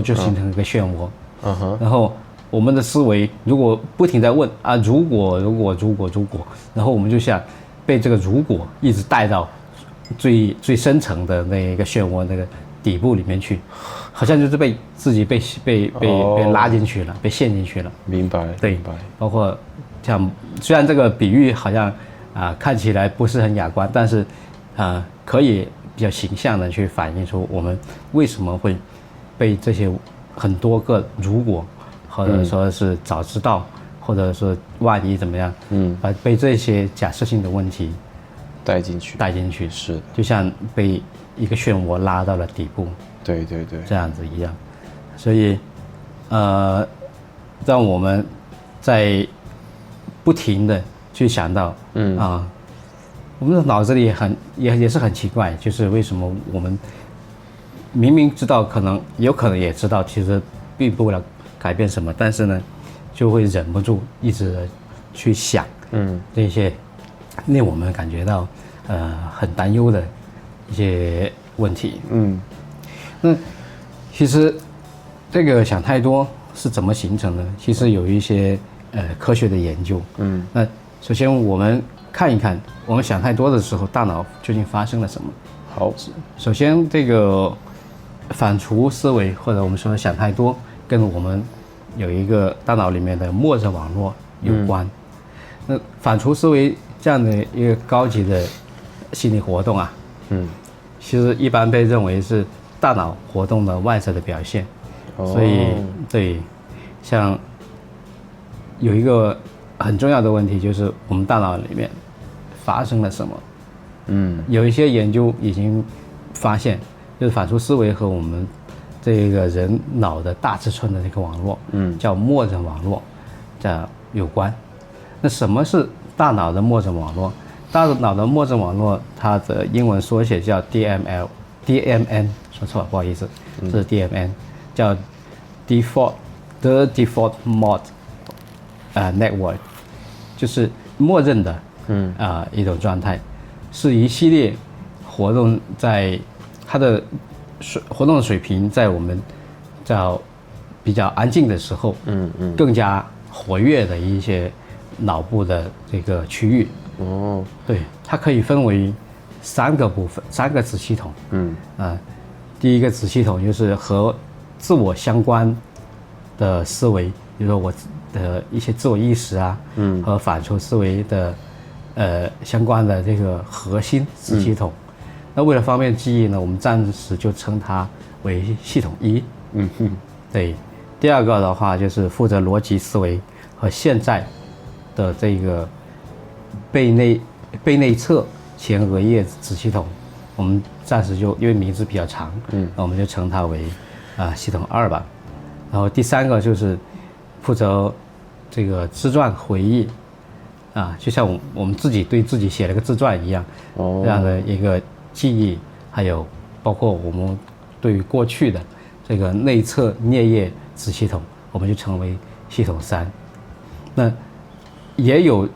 就形成一个漩涡。然后我们的思维如果不停在问如果，然后我们就像被这个如果一直带到最深层的那一个漩涡那个底部里面去，好像就是被自己被拉进去了，被陷进去了。明白，对，明白。包括像虽然这个比喻好像看起来不是很雅观，但是可以比较形象的去反映出我们为什么会被这些很多个如果，或者说是早知道，或者说万一怎么样，被这些假设性的问题带进去，是，就像被一个漩涡拉到了底部，对，这样子一样。所以让我们在不停的去想到，我们的脑子里也是很奇怪，就是为什么我们明明知道有可能也知道，其实并不能改变什么，但是呢，就会忍不住一直去想，这些令我们感觉到很担忧的一些问题。那其实这个想太多是怎么形成的？其实有一些科学的研究。那首先我们看一看，我们想太多的时候，大脑究竟发生了什么？好，首先这个反刍思维，或者我们说的想太多，跟我们有一个大脑里面的默认网络有关。那反刍思维这样的一个高级的心理活动其实一般被认为是大脑活动的外在的表现。所以对，像有一个很重要的问题，就是我们大脑里面发生了什么。有一些研究已经发现，就是反刍思维和我们这个人脑的大尺寸的这个网络，叫默认网络，有关。那什么是大脑的默认网络？大脑的默认网络，它的英文缩写叫 DMN， 说错了，不好意思，是 DMN， 叫 the default mode network， 就是默认的一种状态，是一系列活动在它的活动的水平在我们叫比较安静的时候，更加活跃的一些脑部的这个区域。对，它可以分为3个部分，3个子系统。第一个子系统就是和自我相关的思维，比如说我的一些自我意识啊，和反刍思维的相关的这个核心子系统。那为了方便记忆呢，我们暂时就称它为系统1。对，第二个的话就是负责逻辑思维和现在的这个背内侧前额叶子系统，我们暂时就因为名字比较长，那我们就称它为系统2吧。然后第3个就是负责这个自传回忆就像我们自己对自己写了个自传一样，这样的一个记忆，还有包括我们对于过去的这个内侧颞叶子系统，我们就称为系统3。那也有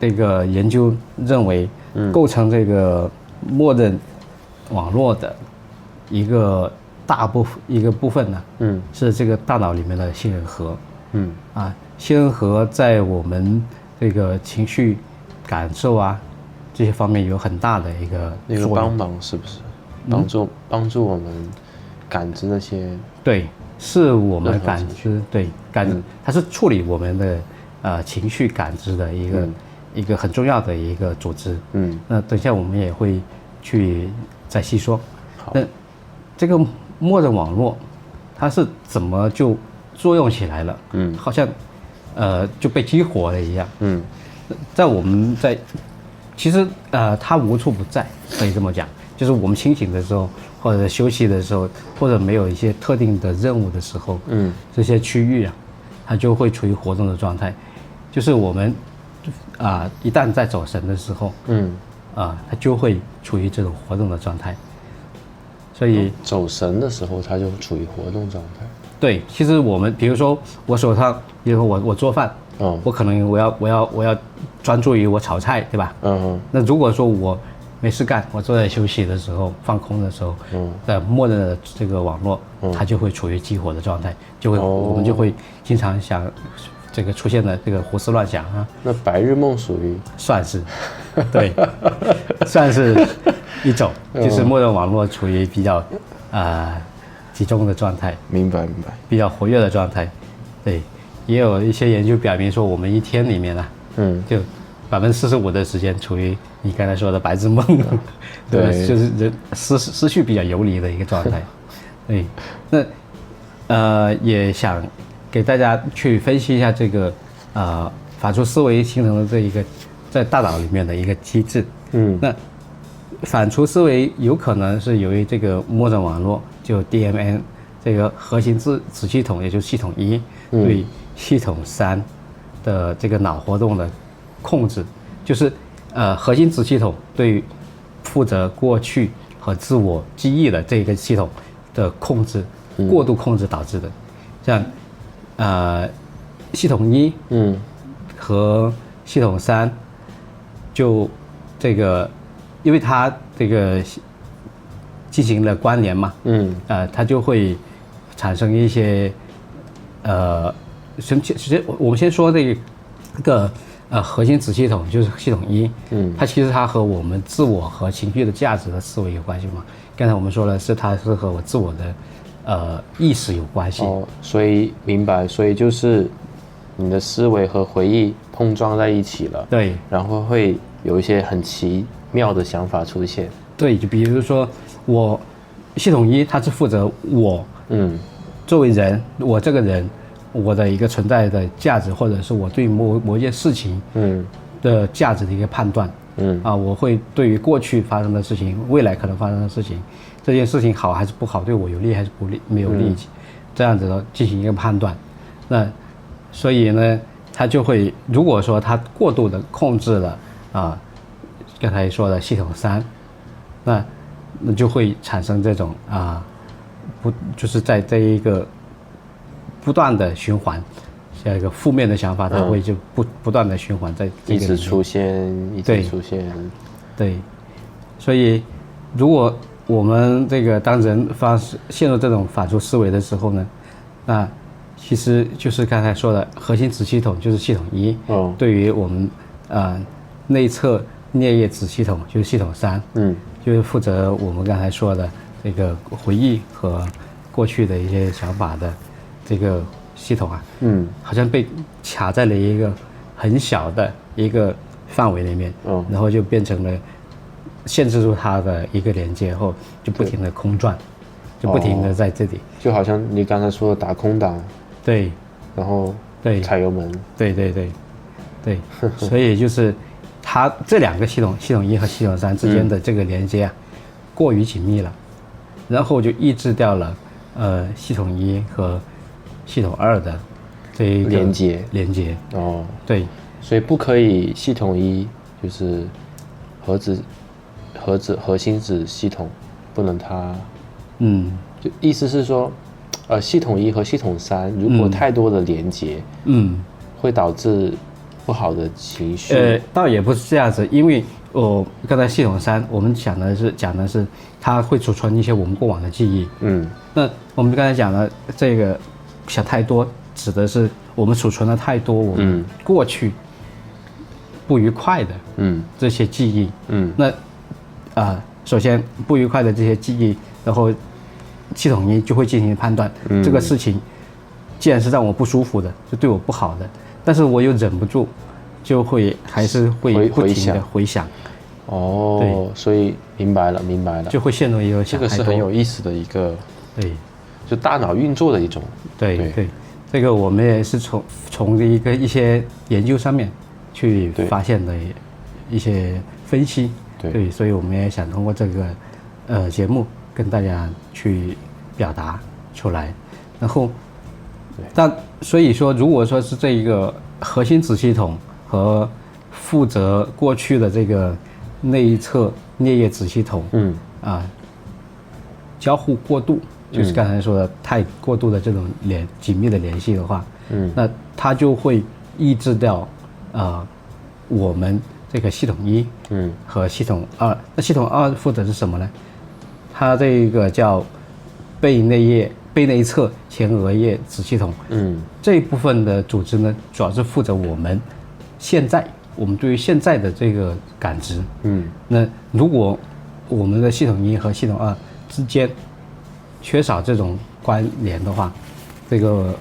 这个研究认为，构成这个默认网络的一个部分呢，是这个大脑里面的杏仁核。杏仁核在我们这个情绪感受这些方面有很大的一个帮忙，是不是？帮助我们感知那些。对，是我们感知，对它是处理我们的情绪感知的一个很重要的一个组织。那等一下我们也会去再细说。那这个默认网络它是怎么就作用起来了？好像就被激活了一样。在我们其实它无处不在，可以这么讲，就是我们清醒的时候，或者休息的时候，或者没有一些特定的任务的时候，这些区域它就会处于活动的状态。就是我们一旦在走神的时候，它就会处于这种活动的状态。所以走神的时候，它就处于活动状态。对，其实我们比如说我手上，比如说我做饭，我可能我要专注于我炒菜，对吧？那如果说我没事干，我坐在休息的时候、放空的时候，在默认的这个网络，它就会处于激活的状态，我们就会经常想这个出现的这个胡思乱想那白日梦属于算是，对，算是一种，就是默认网络处于比较集中的状态。明白。比较活跃的状态。对，也有一些研究表明说，我们一天里面就45%的时间处于你刚才说的白日梦，对，就是人思绪比较游离的一个状态。对，那也想给大家去分析一下这个反刍思维形成的这一个在大脑里面的一个机制。那反刍思维有可能是由于这个默认网络，就 DMN 这个核心子系统，也就是系统1对系统3的这个脑活动的控制，就是核心子系统对负责过去和自我记忆的这个系统的控制，过度控制导致的。像系统1和系统3就这个，因为它这个进行了关联嘛，它就会产生一些其实我们先说这个核心子系统，就是系统1，它其实它和我们自我和情绪的价值的思维有关系嘛。刚才我们说了，它是和我自我的意识有关系。所以明白，所以就是你的思维和回忆碰撞在一起了，对，然后会有一些很奇妙的想法出现。对，就比如说系统1它是负责我，作为人，我这个人我的一个存在的价值，或者是我对某一件事情的价值的一个判断。我会对于过去发生的事情，未来可能发生的事情，这件事情好还是不好，对我有利还是没有利，这样子的进行一个判断。那所以呢，它就会，如果说它过度的控制了刚才说的系统3，那就会产生这种就是在这一个不断的循环，像一个负面的想法，它会就不断的循环在这个里面一直出现，一直出现。对，所以如果我们这个当人陷入这种反刍思维的时候呢，那其实就是刚才说的核心子系统，就是系统1，对于我们内侧颞叶子系统，就是系统3，就是负责我们刚才说的这个回忆和过去的一些想法的这个系统好像被卡在了一个很小的一个范围里面，然后就变成了限制住它的一个连接后，就不停的空转，就不停的在这里，就好像你刚才说的打空档，对，然后踩油门，对，所以就是它这两个系统1和系统3之间的这个连接过于紧密了，然后就抑制掉了系统1和系统2的这一个连接对，所以不可以系统1就是核心子系统不能它就意思是说系统1和系统3如果太多的连接会导致不好的情绪。倒也不是这样子，因为刚才系统3我们讲的是它会储存一些我们过往的记忆。那我们刚才讲的这个想太多，指的是我们储存了太多我们过去不愉快的这些记忆。那首先不愉快的这些记忆，然后系统1就会进行判断，这个事情既然是让我不舒服的，是对我不好的，但是我又忍不住，就会还是会不停的回想。对，所以明白了，就会陷入一个这个是很有意思的一个，对，就大脑运作的一种。对，这个我们也是从一些研究上面去发现的一些分析。对，所以我们也想通过这个节目跟大家去表达出来。然后所以说，如果说是这一个核心子系统和负责过去的这个内侧颞叶子系统交互过度，就是刚才说的太过度的这种紧密的联系的话，那它就会抑制掉我们这个系统1和系统2。那系统2负责是什么呢？它这个叫背内侧前额叶子系统。这一部分的组织呢，主要是负责我们对于现在的这个感知。那如果我们的系统1和系统2之间缺少这种关联的话，这个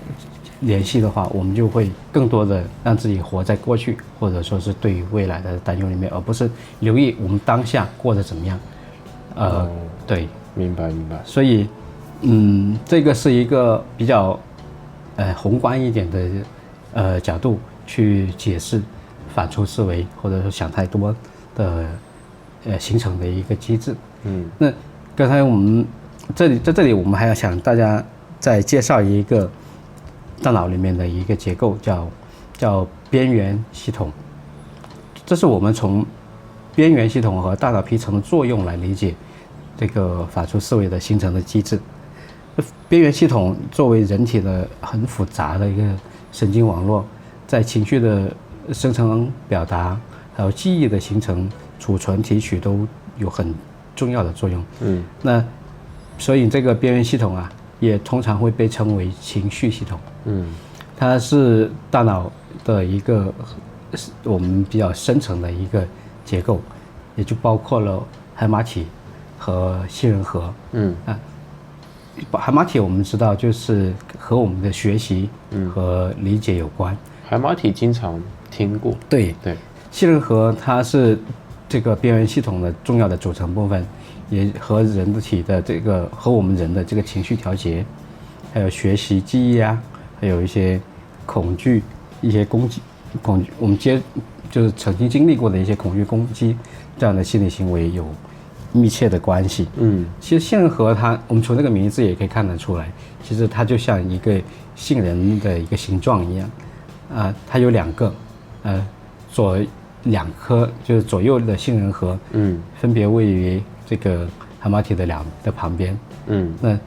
联系的话，我们就会更多的让自己活在过去，或者说是对于未来的担忧里面，而不是留意我们当下过得怎么样。对，明白。所以这个是一个比较宏观一点的角度去解释反刍思维或者说想太多的形成的一个机制。那刚才我们在这里我们还要想大家再介绍一个大脑里面的一个结构，叫边缘系统。这是我们从边缘系统和大脑皮层的作用来理解这个反刍思维的形成的机制。边缘系统作为人体的很复杂的一个神经网络，在情绪的生成、表达，还有记忆的形成、储存、提取都有很重要的作用。那所以这个边缘系统也通常会被称为情绪系统。它是大脑的一个我们比较深层的一个结构，也就包括了海马体和杏仁核。海马体我们知道就是和我们的学习和理解有关。海马体经常听过。对，杏仁核它是这个边缘系统的重要的组成部分，也和人体的和我们人的这个情绪调节，还有学习、记忆还有一些恐惧、一些攻击、恐惧，我们就是曾经经历过的一些恐惧攻击这样的心理行为有密切的关系。其实杏仁核我们从这个名字也可以看得出来，其实它就像一个杏仁的一个形状一样，它有2个，2颗就是左右的杏仁核，分别位于这个海马体的旁边，那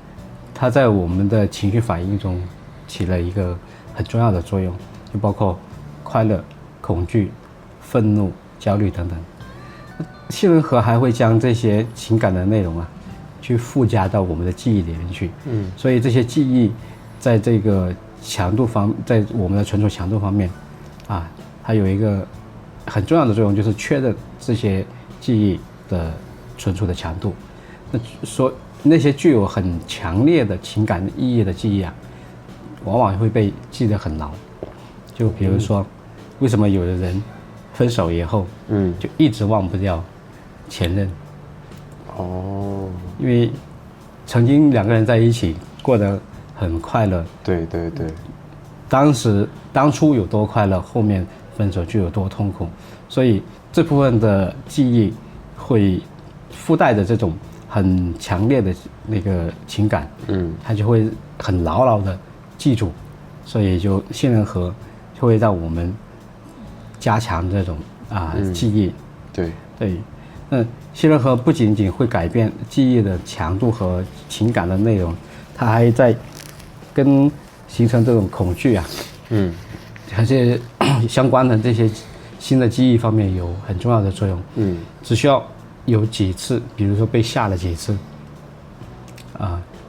它在我们的情绪反应中起了一个很重要的作用，就包括快乐、恐惧、愤怒、焦虑等等。杏仁核还会将这些情感的内容去附加到我们的记忆里面去，所以这些记忆在这个强度在我们的存储强度方面，它有一个很重要的作用，就是确认这些记忆的存储的强度。那些具有很强烈的情感意义的记忆往往会被记得很牢。就比如说，为什么有的人分手以后，就一直忘不掉前任？因为曾经2个人在一起过得很快乐。对对对。当初有多快乐，后面分手就有多痛苦，所以这部分的记忆会附带着这种很强烈的那个情感，它就会很牢牢的记住，所以就杏仁核就会让我们加强这种记忆。对，那杏仁核不仅仅会改变记忆的强度和情感的内容，它还在形成这种恐惧而且相关的这些新的记忆方面有很重要的作用。只需要有几次，比如说被吓了几次，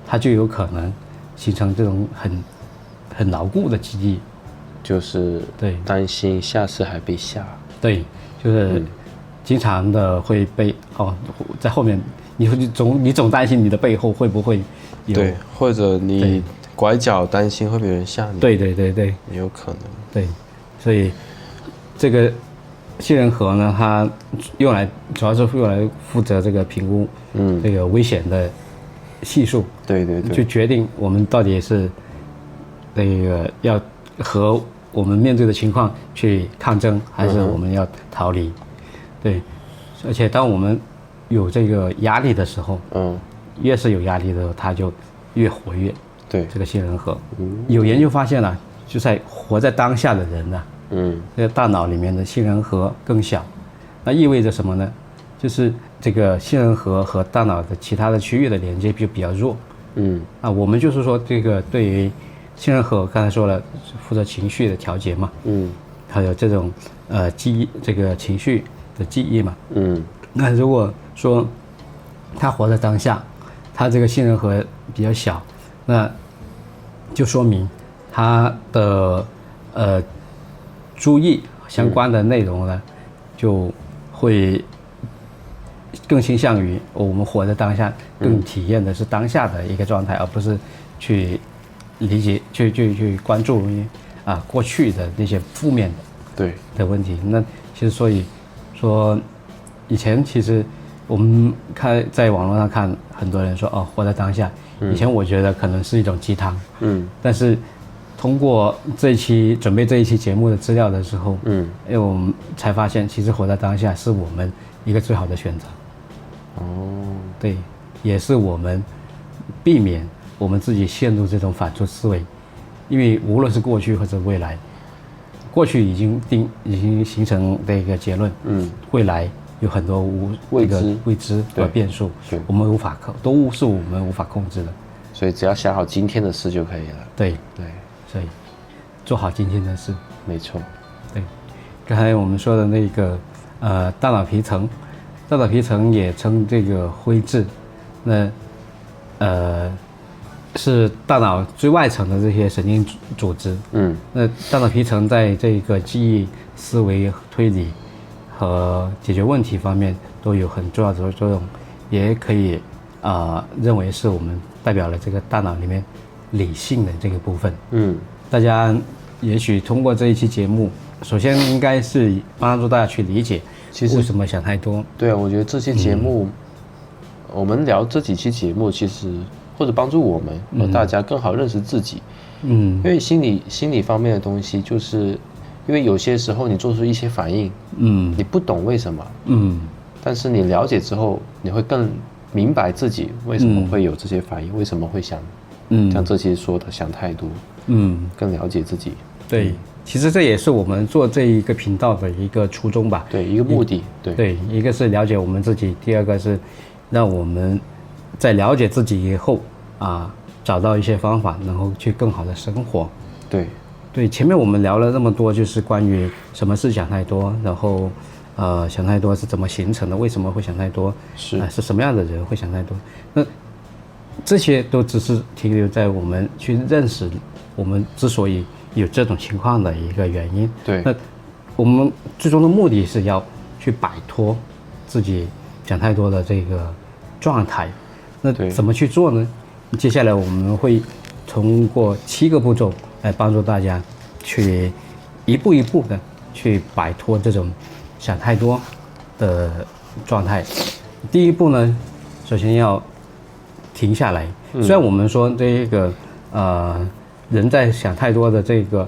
它就有可能形成这种很牢固的记忆。就是担心下次还被吓。对，就是经常的会被在后面你总担心你的背后会不会有，对，或者你拐角担心会不会有人吓你。对，也有可能。对，所以这个杏仁核呢，它主要是用来负责这个评估这个危险的系数。对，就决定我们到底是那个要和我们面对的情况去抗争，还是我们要逃离。对，而且当我们有这个压力的时候，越是有压力的时候，它就越活跃。对，这个杏仁核，有研究发现了，就在活在当下的人这个大脑里面的杏仁核更小。那意味着什么呢？就是这个杏仁核和大脑的其他的区域的连接就比较弱。我们就是说，这个对于杏仁核刚才说了，负责情绪的调节嘛，还有这种记忆，这个情绪的记忆嘛，那如果说他活在当下，他这个杏仁核比较小，那就说明他的注意相关的内容呢，就会更倾向于我们活在当下，更体验的是当下的一个状态，而不是去理解去关注过去的那些负面的问题。那其实所以说，以前其实我们在网络上看很多人说活在当下，以前我觉得可能是一种鸡汤，但是通过准备这一期节目的资料的时候，因为我们才发现，其实活在当下是我们一个最好的选择。对，也是我们避免我们自己陷入这种反刍思维，因为无论是过去或者未来，过去已经形成的一个结论，未来有很多未知和变数，我们都是我们无法控制的。所以只要想好今天的事就可以了。对，所以做好今天的事。没错。对，刚才我们说的那个大脑皮层也称这个灰质，那是大脑最外层的这些神经组织。那大脑皮层在这个记忆、思维、推理和解决问题方面都有很重要的作用，也可以认为是我们代表了这个大脑里面理性的这个部分。大家也许通过这一期节目，首先应该是帮助大家去理解为什么想太多。对啊，我觉得这期节目，我们聊这几期节目，其实或者帮助我们和大家更好认识自己。因为心理方面的东西，就是因为有些时候你做出一些反应，你不懂为什么，但是你了解之后，你会更明白自己为什么会有这些反应，为什么会想，像这些说的想太多，更了解自己。对，其实这也是我们做这一个频道的一个初衷吧。对，一个目的。对，一个是了解我们自己，第二个是让我们在了解自己以后找到一些方法，然后去更好的生活。对，前面我们聊了那么多，就是关于什么是想太多，然后想太多是怎么形成的，为什么会想太多，是什么样的人会想太多。那这些都只是停留在我们去认识我们之所以有这种情况的一个原因。对，那我们最终的目的是要去摆脱自己想太多的这个状态。那怎么去做呢？接下来我们会通过7个步骤来帮助大家去一步一步的去摆脱这种想太多的状态。第一步呢，首先要停下来。虽然我们说这个人在想太多的这个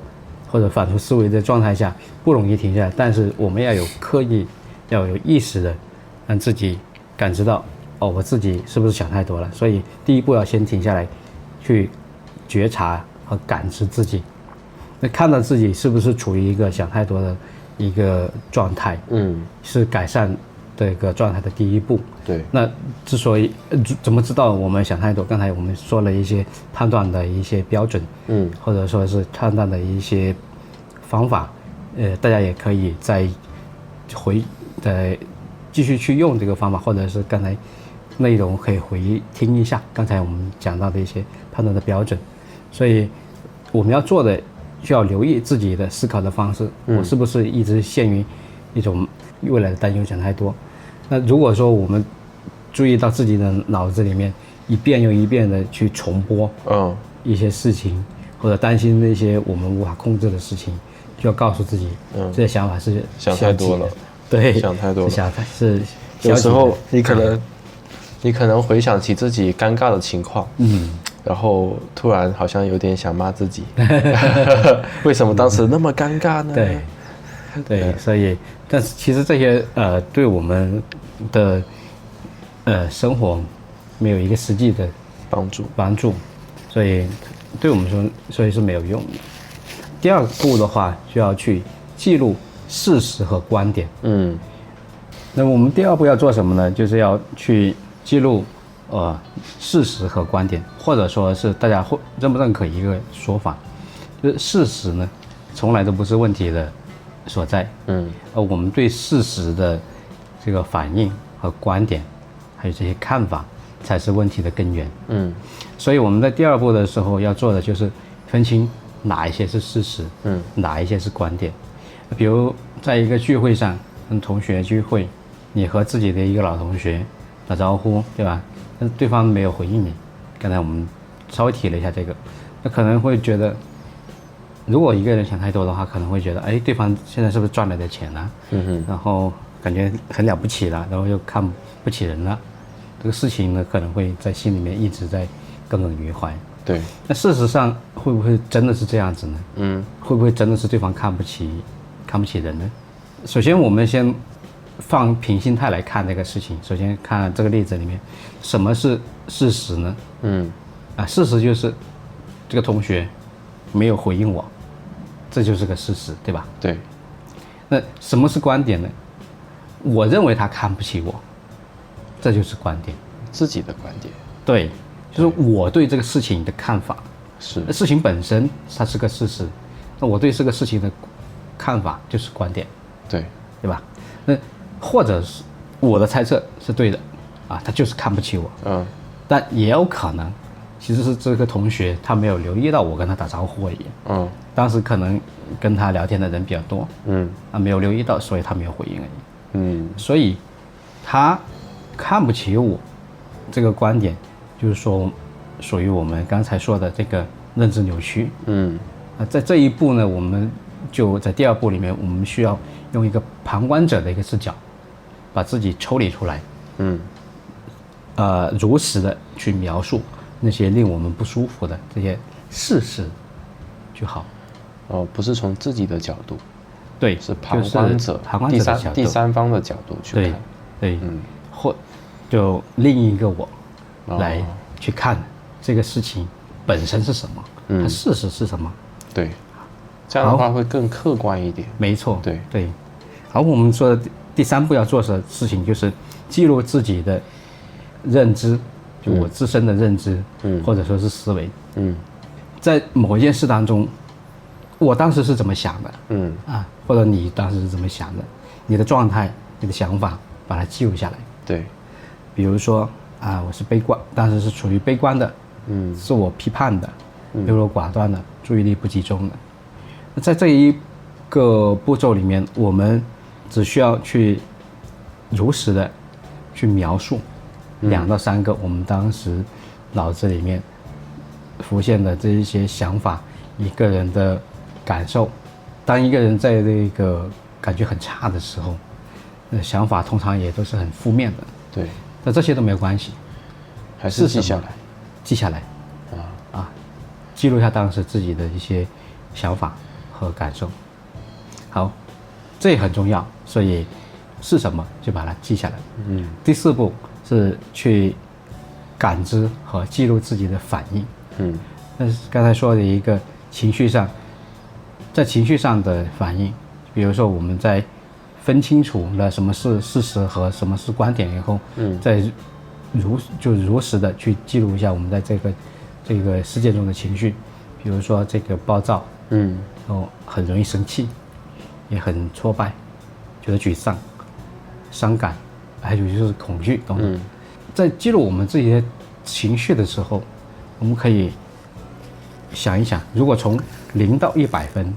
或者反复思维的状态下不容易停下来，但是我们要有刻意要有意识的让自己感知到我自己是不是想太多了。所以第一步要先停下来，去觉察和感知自己，那看到自己是不是处于一个想太多的一个状态，是改善这个状态的第一步。对，那之所以怎么知道我们想太多？刚才我们说了一些判断的一些标准，或者说是判断的一些方法，大家也可以再继续去用这个方法，或者是刚才内容可以回听一下刚才我们讲到的一些判断的标准。所以我们要做的就要留意自己的思考的方式，我是不是一直陷于一种未来的担忧想太多。那如果说我们注意到自己的脑子里面一遍又一遍的去重播一些事情，或者担心那些我们无法控制的事情，就要告诉自己，这些想法是想太多了。对，想太多了。是有时候你可能回想起自己尴尬的情况，然后突然好像有点想骂自己，为什么当时那么尴尬呢？对，所以但是其实这些对我们的生活没有一个实际的帮助，所以对我们说，所以是没有用的。第二步的话，就要去记录事实和观点。那么我们第二步要做什么呢？就是要去记录事实和观点，或者说是大家认不认可一个说法，就是事实呢从来都不是问题的所在，而我们对事实的这个反应和观点还有这些看法才是问题的根源。所以我们在第二步的时候要做的就是分清哪一些是事实，哪一些是观点。比如在一个聚会上，跟同学聚会，你和自己的一个老同学打招呼，对吧？但是对方没有回应你，刚才我们稍微提了一下这个，那可能会觉得，如果一个人想太多的话，可能会觉得，对方现在是不是赚了点钱了？然后感觉很了不起了，然后又看不起人了，这个事情呢，可能会在心里面一直在耿耿于怀。对，那事实上会不会真的是这样子呢？会不会真的是对方看不起人呢？首先我们先放平心态来看这个事情。首先看这个例子里面，什么是事实呢？事实就是这个同学没有回应我，这就是个事实，对吧？对。那什么是观点呢？我认为他看不起我，这就是观点，自己的观点。对，就是我对这个事情的看法。是。事情本身它是个事实，那我对这个事情的看法就是观点。对吧？那或者是我的猜测是对的他就是看不起我。但也有可能其实是这个同学他没有留意到我跟他打招呼而已。当时可能跟他聊天的人比较多，没有留意到，所以他没有回应而已。所以他看不起我这个观点，就是说属于我们刚才说的这个认知扭曲。在这一步呢，我们就在第二步里面，我们需要用一个旁观者的一个视角，把自己抽离出来，如实的去描述那些令我们不舒服的这些事实就好。哦，不是从自己的角度，对，是旁观者、旁观者的角度，第三方的角度去看。对，或就另一个我来去看这个事情本身是什么，它事实是什么。对，这样的话会更客观一点。没错，对。好，我们说的第3步要做的事情就是记录自己的认知，就我自身的认知，或者说是思维，在某一件事当中，我当时是怎么想的，或者你当时是怎么想的，你的状态、你的想法，把它记录下来。对，比如说我是悲观，当时是处于悲观的，自我批判的，优柔寡断的，注意力不集中的。那在这一个步骤里面，我们只需要去如实的去描述2到3个我们当时脑子里面浮现的这一些想法，一个人的感受。当一个人在这个感觉很差的时候，想法通常也都是很负面的。对，那这些都没有关系，还是记下来，记录下当时自己的一些想法和感受。好，这也很重要，所以是什么就把它记下来。第4步是去感知和记录自己的反应。那是刚才说的一个情绪上，在情绪上的反应，比如说我们在分清楚了什么是事实和什么是观点以后，再如实的去记录一下我们在这个事件中的情绪，比如说这个暴躁，然后很容易生气，也很挫败，觉得沮丧、伤感，还有就是恐惧等等。在记录我们这些情绪的时候，我们可以想一想，如果从0到100分，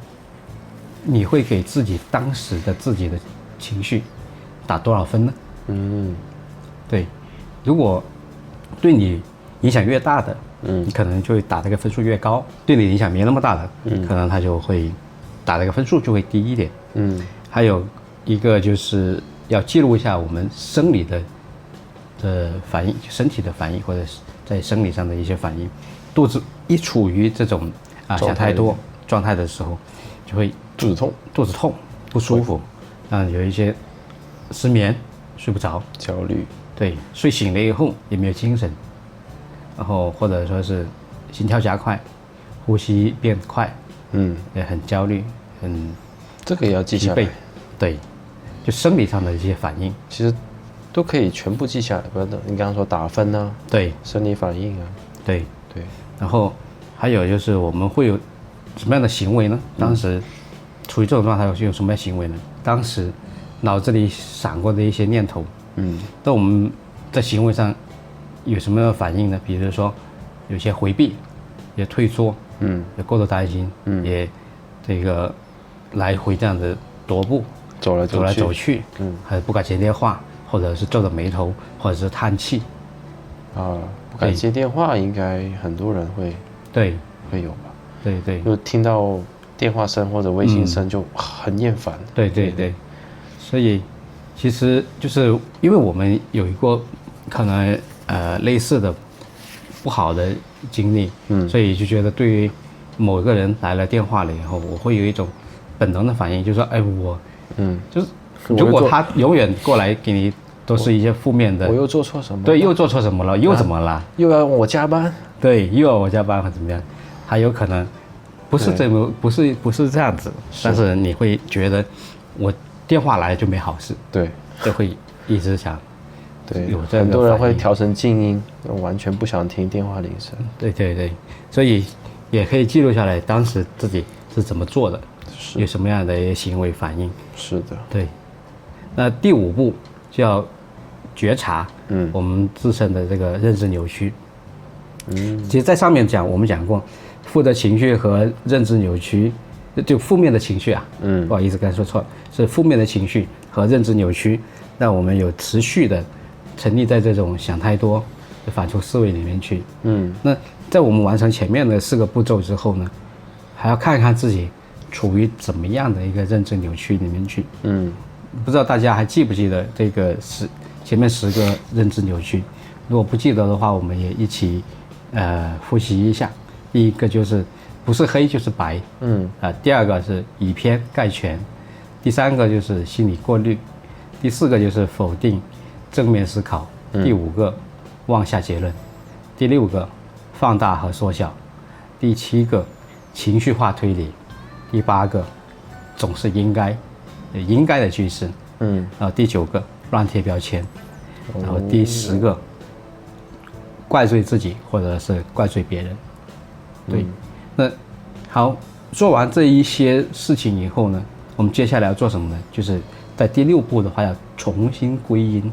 你会给自己当时的自己的情绪打多少分呢？对，如果对你影响越大的，你可能就会打这个分数越高；对你影响没那么大的，可能他就会打这个分数就会低一点。还有一个就是要记录一下我们生理的反应，身体的反应，或者是在生理上的一些反应。肚子一处于这种想太多状态的时候，就会肚子痛不舒服，有一些失眠、睡不着、焦虑，对，睡醒了以后也没有精神，然后或者说是心跳加快，呼吸变快，也很焦虑，这个也要记下来。对，就生理上的一些反应，其实都可以全部记下来。不是你刚刚说打分啊，对，生理反应啊，对。然后还有就是我们会有什么样的行为呢？当时处于这种状态有什么样的行为呢？当时脑子里闪过的一些念头，那我们在行为上有什么样的反应呢？比如说有些回避，也退缩，也过度担心，也这个来回这样的踱步，走来走去，还是不敢接电话，或者是皱着眉头，或者是叹气。不敢接电话，应该很多人会有吧？对，就听到电话声或者微信声就很厌烦。对，所以其实就是因为我们有一个可能类似的不好的经历，所以就觉得对于某个人来了电话了以后，我会有一种本能的反应，就是说就是如果他永远过来给你都是一些负面的，我又做错什么？对，又做错什么了？又怎么了？又要我加班？对，又要我加班或怎么样？还有可能不是这样子，但是你会觉得我电话来就没好事，对，就会一直想，对，很多人会调成静音，完全不想听电话铃声。对，所以也可以记录下来当时自己是怎么做的，有什么样的一些行为反应。是的，对。那第5步就要觉察我们自身的这个认知扭曲。其实在上面我们讲过负的情绪和认知扭曲，就负面的情绪不好意思刚才说错了，是负面的情绪和认知扭曲让我们有持续的沉溺在这种想太多的反刍思维里面去。那在我们完成前面的4个步骤之后呢，还要看看自己处于怎么样的一个认知扭曲里面去。不知道大家还记不记得这个前面10个认知扭曲？如果不记得的话，我们也一起复习一下。第一个就是不是黑就是白，第二个是以偏概全，第三个就是心理过滤，第四个就是否定正面思考，第五个妄下结论，第六个放大和缩小，第七个情绪化推理，第八个总是应该的句式，然后第九个乱贴标签，然后第10个怪罪自己或者是怪罪别人。对，那好，做完这一些事情以后呢，我们接下来要做什么呢？就是在第6步的话要重新归因。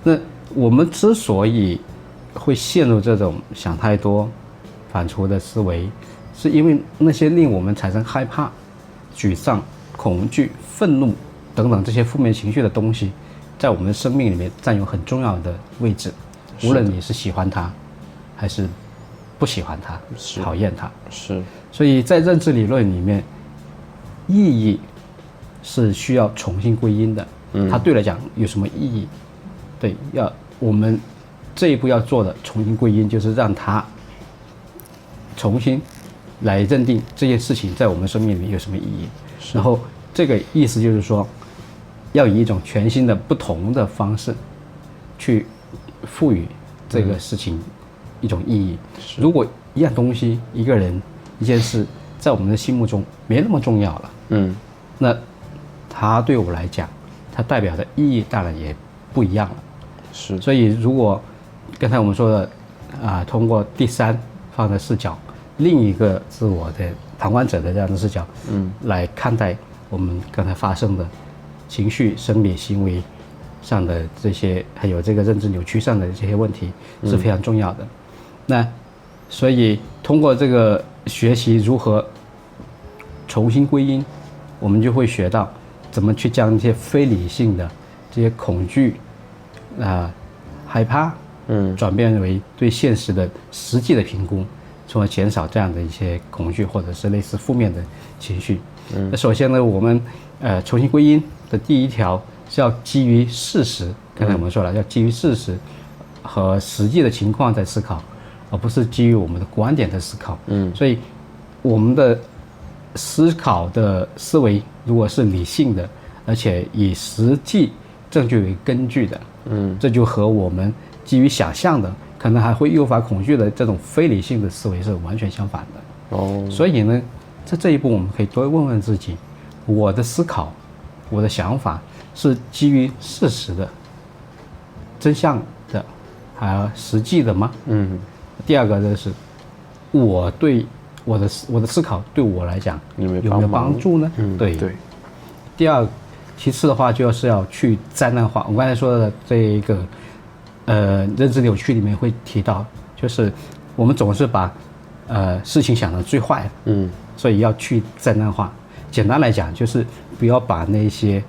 那我们之所以会陷入这种想太多、反刍的思维，是因为那些令我们产生害怕、沮丧、恐惧、愤怒等等这些负面情绪的东西，在我们的生命里面占有很重要的位置。无论你是喜欢它，还是不喜欢它、讨厌它，所以在认知理论里面，意义是需要重新归因的。它对来讲有什么意义？对，我们这一步要做的重新归因，就是让它重新来认定这件事情在我们生命里面有什么意义。然后这个意思就是说，要以一种全新的、不同的方式去赋予这个事情一种意义。如果一样东西、一个人、一件事在我们的心目中没那么重要了，那它对我来讲，它代表的意义当然也不一样了。所以如果刚才我们说的通过第3方的视角，另一个自我的旁观者的这样的视角，来看待我们刚才发生的情绪、生理、行为上的这些，还有这个认知扭曲上的这些问题是非常重要的。那所以通过这个学习如何重新归因，我们就会学到怎么去将一些非理性的这些恐惧害怕转变为对现实的实际的评估，从而减少这样的一些恐惧或者是类似负面的情绪。那首先呢，我们重新归因的第一条是要基于事实，刚才我们说了，要基于事实和实际的情况在思考，而不是基于我们的观点在思考。所以我们的思考的思维如果是理性的，而且以实际证据为根据的，这就和我们基于想象的，可能还会诱发恐惧的这种非理性的思维是完全相反的。所以呢，在这一步我们可以多问问自己，我的思考、我的想法是基于事实的、真相的，还有实际的吗？第二个就是我对我的思考对我来讲有没有帮助呢？对。第二，其次的话就是要去灾难化。我刚才说的这一个认知扭曲里面会提到，就是我们总是把事情想得最坏，所以要去灾难化。简单来讲，就是不要把那些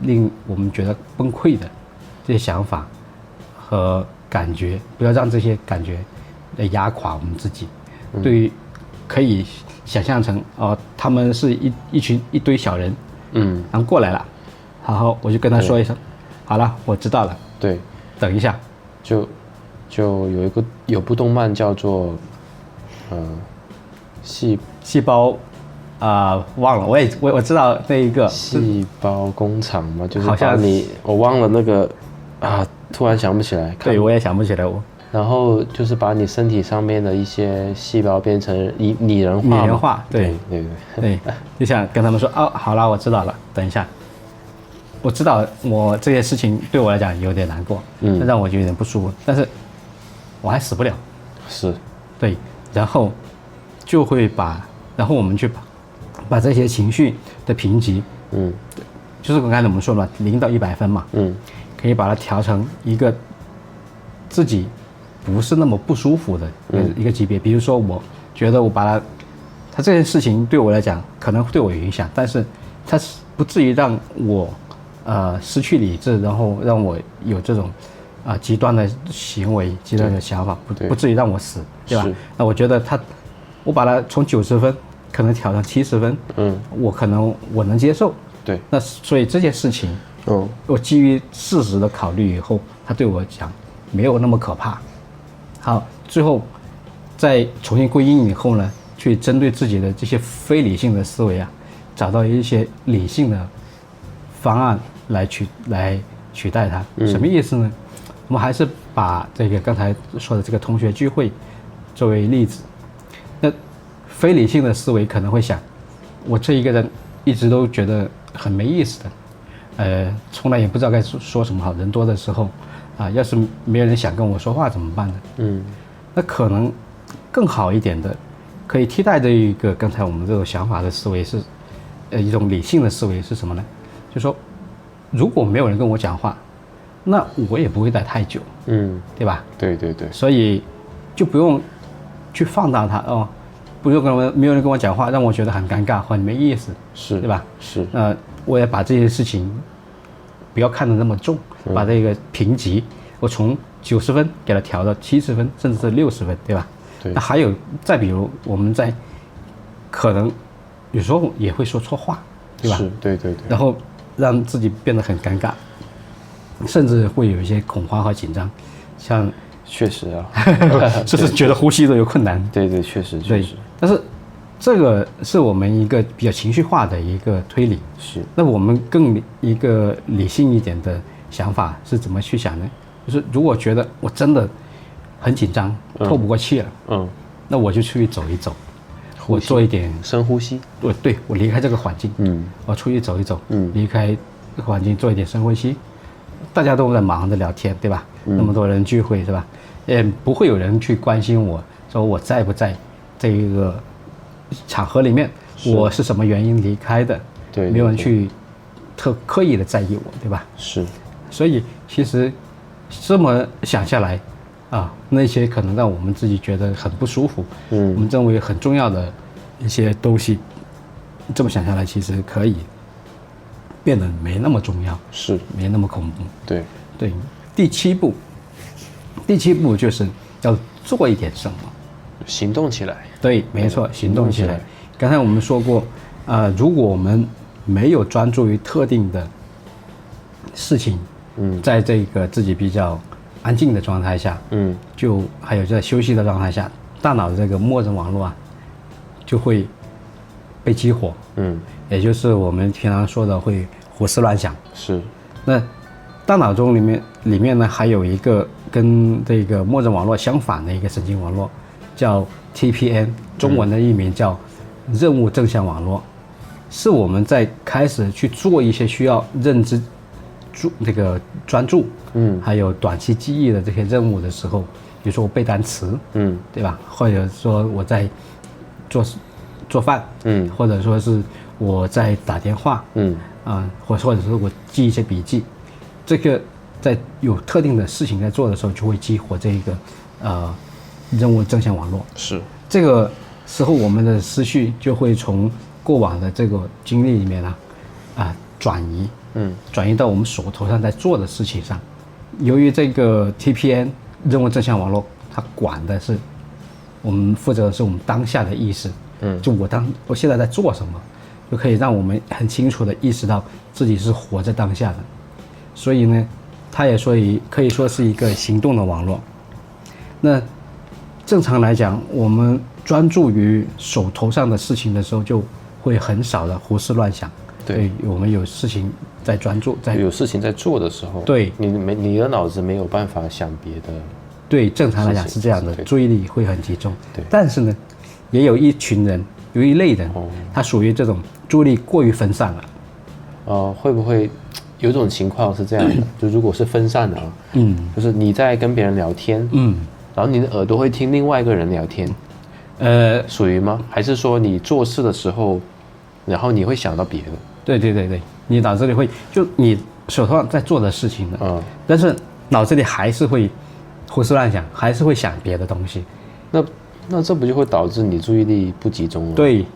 令我们觉得崩溃的这些想法和感觉，不要让这些感觉来压垮我们自己。对于可以想象成他们是一堆小人，然后过来了，然后我就跟他说一声，好了，我知道了，对，等一下，就有部动漫叫做细胞忘了，我知道那一个细胞工厂嘛，就是好像我忘了那个突然想不起来。对，我也想不起来然后就是把你身体上面的一些细胞变成拟人化。拟人化，对，就想跟他们说，好了，我知道了，等一下，我知道我这些事情对我来讲有点难过，让我有点不舒服，但是我还死不了。对，然后我们去把这些情绪的评级，就是刚才我们说了0到100分嘛，可以把它调成一个自己不是那么不舒服的一个级别。比如说，我觉得我把它这件事情对我来讲可能对我有影响，但是它不至于让我失去理智，然后让我有这种极端的行为、极端的想法，不至于让我死，对吧？那我觉得我把它从90分可能调成70分，我能接受。对，那所以这件事情，我基于事实的考虑以后，它对我讲没有那么可怕。好，最后在重新归因以后呢，去针对自己的这些非理性的思维啊，找到一些理性的方案来取代它。什么意思呢？我们还是把这个刚才说的这个同学聚会作为例子。那非理性的思维可能会想，我这一个人一直都觉得很没意思的，从来也不知道该说什么好。人多的时候啊，要是没有人想跟我说话怎么办呢？那可能更好一点的，可以替代的一个刚才我们这种想法的思维是，一种理性的思维是什么呢？就是说，如果没有人跟我讲话，那我也不会待太久，对吧？对，所以就不用去放大它哦，不用没有人跟我讲话，让我觉得很尴尬，很没意思，是，对吧？是，我也把这些事情不要看得那么重，把这个评级我从90分给它调到70分，甚至是60分，对吧？对。那还有再比如我们在可能有时候也会说错话，对吧？是，对。然后让自己变得很尴尬，甚至会有一些恐慌和紧张，像确实啊，就是觉得呼吸都有困难。对，确实。但是这个是我们一个比较情绪化的一个推理。是。那我们更一个理性一点的想法是怎么去想呢？就是如果觉得我真的很紧张，透不过气了，那我就出去走一走，我做一点深呼吸。对，我离开这个环境，我出去走一走，离开环境做一点深呼吸。大家都在忙着聊天，对吧？那么多人聚会，是吧？也不会有人去关心我说我在不在这一个场合里面，我是什么原因离开的，对，没有人去刻意的在意我，对吧？是。所以其实这么想下来啊，那些可能让我们自己觉得很不舒服，我们认为很重要的一些东西，这么想下来，其实可以变得没那么重要，是没那么恐怖。对，第七步就是要做一点什么，行动起来。对，没错，行动起来。刚才我们说过，如果我们没有专注于特定的事情，在这个自己比较安静的状态下，就还有在休息的状态下，大脑的这个默认网络啊，就会被激活，也就是我们平常说的会胡思乱想。是。那大脑中里面呢，还有一个跟这个默认网络相反的一个神经网络，叫 TPN， 中文的译名叫任务正向网络，是我们在开始去做一些需要认知专注，还有短期记忆的这些任务的时候，比如说我背单词，对吧？或者说我在做饭，或者说是我在打电话，或者是我记一些笔记，这个在有特定的事情在做的时候，就会激活这个任务正向网络。是。这个时候我们的思绪就会从过往的这个经历里面转移到我们手头上在做的事情上。由于这个 TPN 任务正向网络，它管的是我们负责的是我们当下的意识，就我现在在做什么，就可以让我们很清楚的意识到自己是活在当下的。所以呢，它也可以说是一个行动的网络。那正常来讲，我们专注于手头上的事情的时候，就会很少的胡思乱想。对，我们有事情在专注，有事情在做的时候，对，你的脑子没有办法想别的。对，正常来讲是这样的，注意力会很集中。对，但是呢，也有一群人，有一类人，他属于这种注意力过于分散了。会不会有种情况是这样的？就如果是分散的就是你在跟别人聊天，然后你的耳朵会听另外一个人聊天，属于吗？还是说你做事的时候，然后你会想到别的？对，你脑子里会就你手头上在做的事情的，但是脑子里还是会胡思乱想，还是会想别的东西。那这不就会导致你注意力不集中了？对，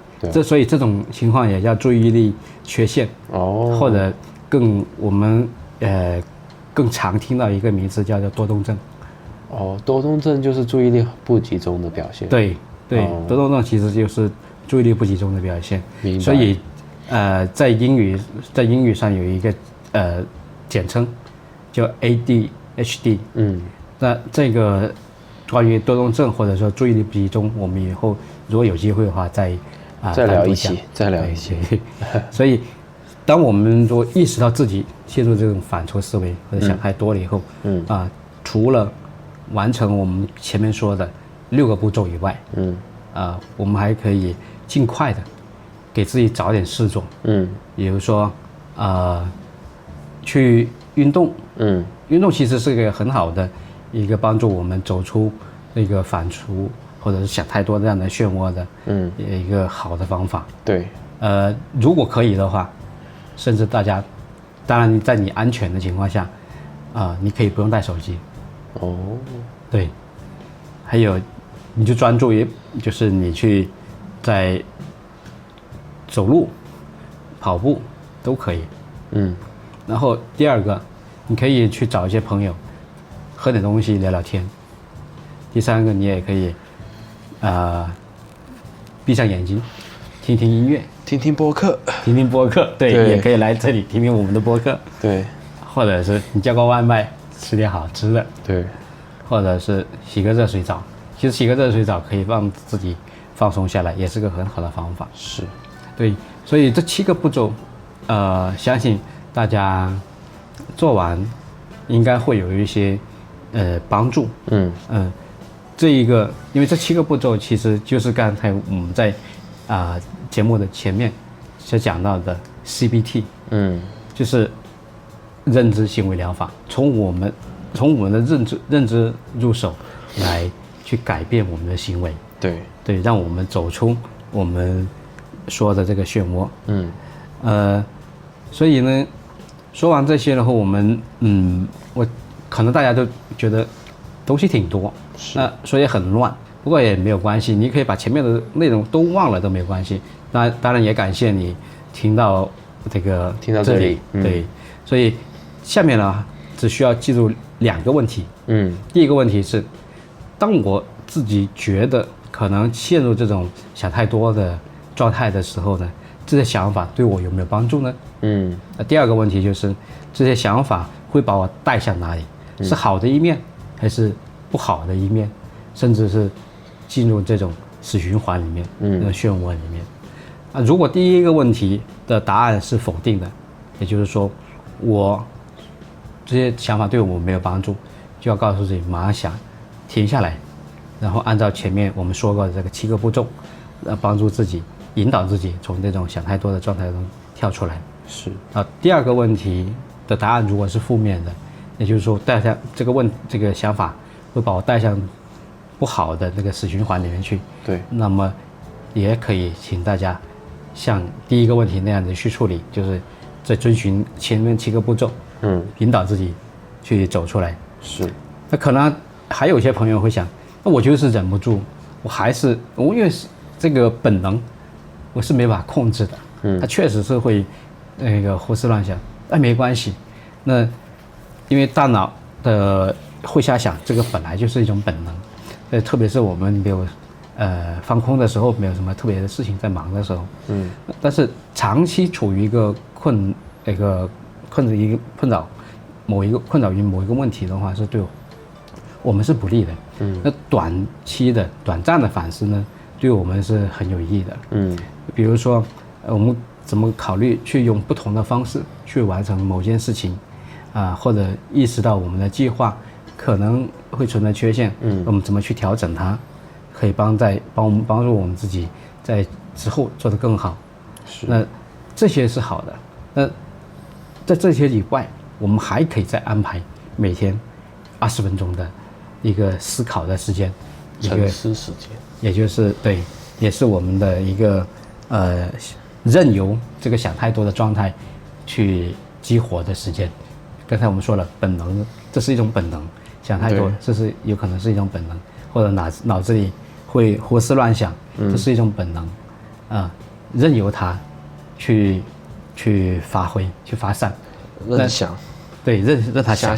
所以这种情况也叫注意力缺陷，或者我们更常听到一个名词叫做多动症。多动症就是注意力不集中的表现。对，多动症其实就是注意力不集中的表现。明白。所以在英语上有一个简称叫 ADHD。那这个关于多动症或者说注意力不集中，我们以后如果有机会的话再聊一期，再聊一期。所以，当我们如果意识到自己陷入这种反刍思维或者想太多了以后，除了完成我们前面说的6个步骤以外，我们还可以尽快的给自己找点事做，比如说去运动，运动其实是一个很好的一个帮助我们走出那个反刍或者是想太多这样的漩涡的，一个好的方法。对，如果可以的话，甚至大家，当然在你安全的情况下，你可以不用带手机。对，还有，你就专注于，就是你去在走路、跑步都可以。然后第二个，你可以去找一些朋友，喝点东西聊聊天。第三个，你也可以，闭上眼睛，听听音乐，听听播客，对，也可以来这里听听我们的播客。对，或者是你叫个外卖，吃点好吃的。对，或者是洗个热水澡。其实洗个热水澡可以让自己放松下来，也是个很好的方法。是，对，所以这7个步骤，相信大家做完应该会有一些帮助。这一个，因为这7个步骤其实就是刚才我们在节目的前面所讲到的 CBT，就是认知行为疗法，从我们的认知入手，来去改变我们的行为。对，让我们走出我们说的这个漩涡。所以呢，说完这些然后我们我可能大家都觉得东西挺多，所以很乱，不过也没有关系，你可以把前面的内容都忘了都没有关系。当然也感谢你听到这里。对，所以下面呢只需要记住2个问题。第一个问题是，当我自己觉得可能陷入这种想太多的状态的时候呢，这些想法对我有没有帮助呢？第二个问题就是，这些想法会把我带向哪里？是好的一面，还是不好的一面？甚至是进入这种死循环里面，那个漩涡里面。如果第一个问题的答案是否定的，也就是说我这些想法对我没有帮助，就要告诉自己马上停下来，然后按照前面我们说过的这个7个步骤，帮助自己引导自己从这种想太多的状态中跳出来。是。第二个问题的答案如果是负面的，也就是说带向这个想法会把我带向不好的那个死循环里面去。对。那么也可以请大家像第一个问题那样子去处理，就是在遵循前面7个步骤，引导自己去走出来。是。那可能还有一些朋友会想，那我就是忍不住，我因为这个本能我是没法控制的，它确实是会胡思乱想，但没关系。那因为大脑的会瞎想，这个本来就是一种本能，特别是我们没有放空的时候，没有什么特别的事情在忙的时候，但是长期处于一个困扰于某一个问题的话，是对我们是不利的。那短暂的反思呢，对我们是很有益的。比如说我们怎么考虑去用不同的方式去完成某件事情，或者意识到我们的计划可能会存在缺陷，我们怎么去调整它，可以帮助我们自己在之后做得更好。那这些是好的。那在这些以外，我们还可以再安排每天20分钟的一个思考的时间，沉思时间，也就是对，也是我们的一个任由这个想太多的状态去激活的时间。刚才我们说了，本能，这是一种本能，想太多，这是有可能是一种本能，或者脑子里会胡思乱想，这是一种本能，任由它去发挥，去发散，任想，对，任它瞎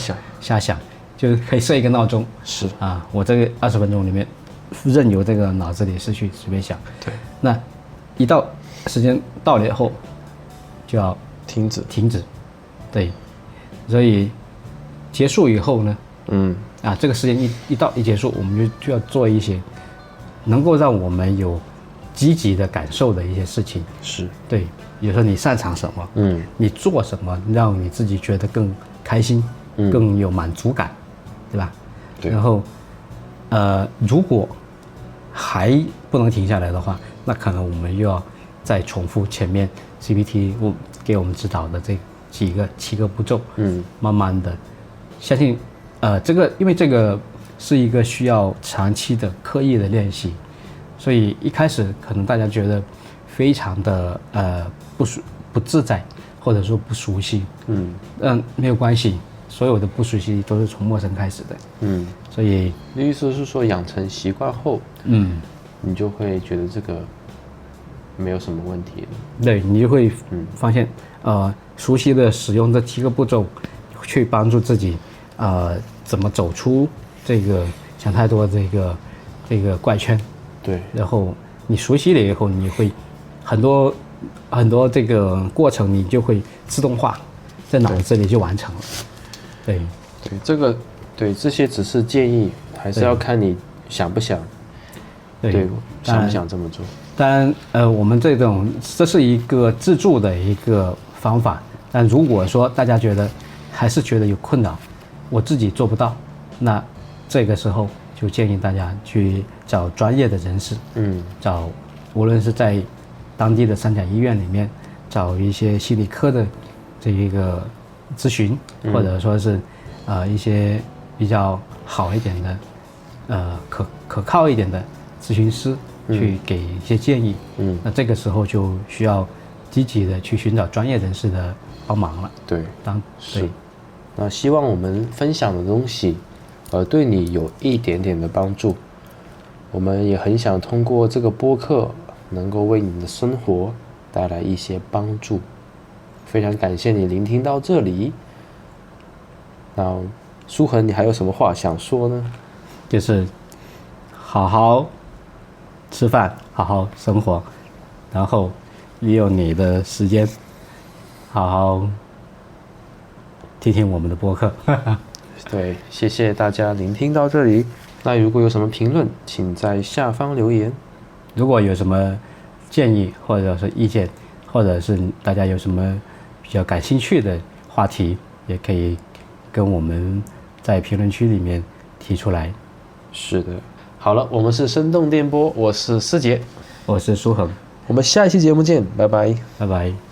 想，就可以设一个闹钟，是我这个20分钟里面，任由这个脑子里是去随便想，对，那一到时间到了以后，就要停止，对，所以结束以后呢，这个时间一到一结束，我们就要做一些能够让我们有积极的感受的一些事情。是对，比如说你擅长什么，你做什么让你自己觉得更开心，更有满足感，对吧？对。然后，如果还不能停下来的话，那可能我们又要再重复前面 CBT 给我们指导的这7个步骤，慢慢的，相信，因为这个是一个需要长期的刻意的练习，所以一开始可能大家觉得非常的不自在，或者说不熟悉，没有关系，所有的不熟悉都是从陌生开始的，所以意思是说养成习惯后，你就会觉得这个没有什么问题了。对，你就会发现，熟悉的使用这7个步骤，去帮助自己，怎么走出这个想太多这个怪圈。对，然后你熟悉了以后，你会很多这个过程，你就会自动化，在脑子里就完成了。对，这些只是建议，还是要看你想不想。对，想不想这么做？当然，我们这是一个自助的一个方法，但如果说大家还是觉得有困扰，我自己做不到，那这个时候就建议大家去找专业的人士，无论是在当地的三甲医院里面找一些心理科的这一个咨询，或者说是一些比较好一点的可靠一点的咨询师去给一些建议，那这个时候就需要积极的去寻找专业人士的帮忙了。对，是。那希望我们分享的东西，对你有一点点的帮助。我们也很想通过这个播客，能够为你的生活带来一些帮助。非常感谢你聆听到这里。那书恒，你还有什么话想说呢？就是好好吃饭，好好生活，然后利用你的时间，好好听听我们的播客。对，谢谢大家聆听到这里。那如果有什么评论，请在下方留言。如果有什么建议或者是意见，或者是大家有什么比较感兴趣的话题，也可以跟我们在评论区里面提出来。是的，好了，我们是生动电波，我是思杰，我是舒恒，我们下一期节目见，拜拜，拜拜。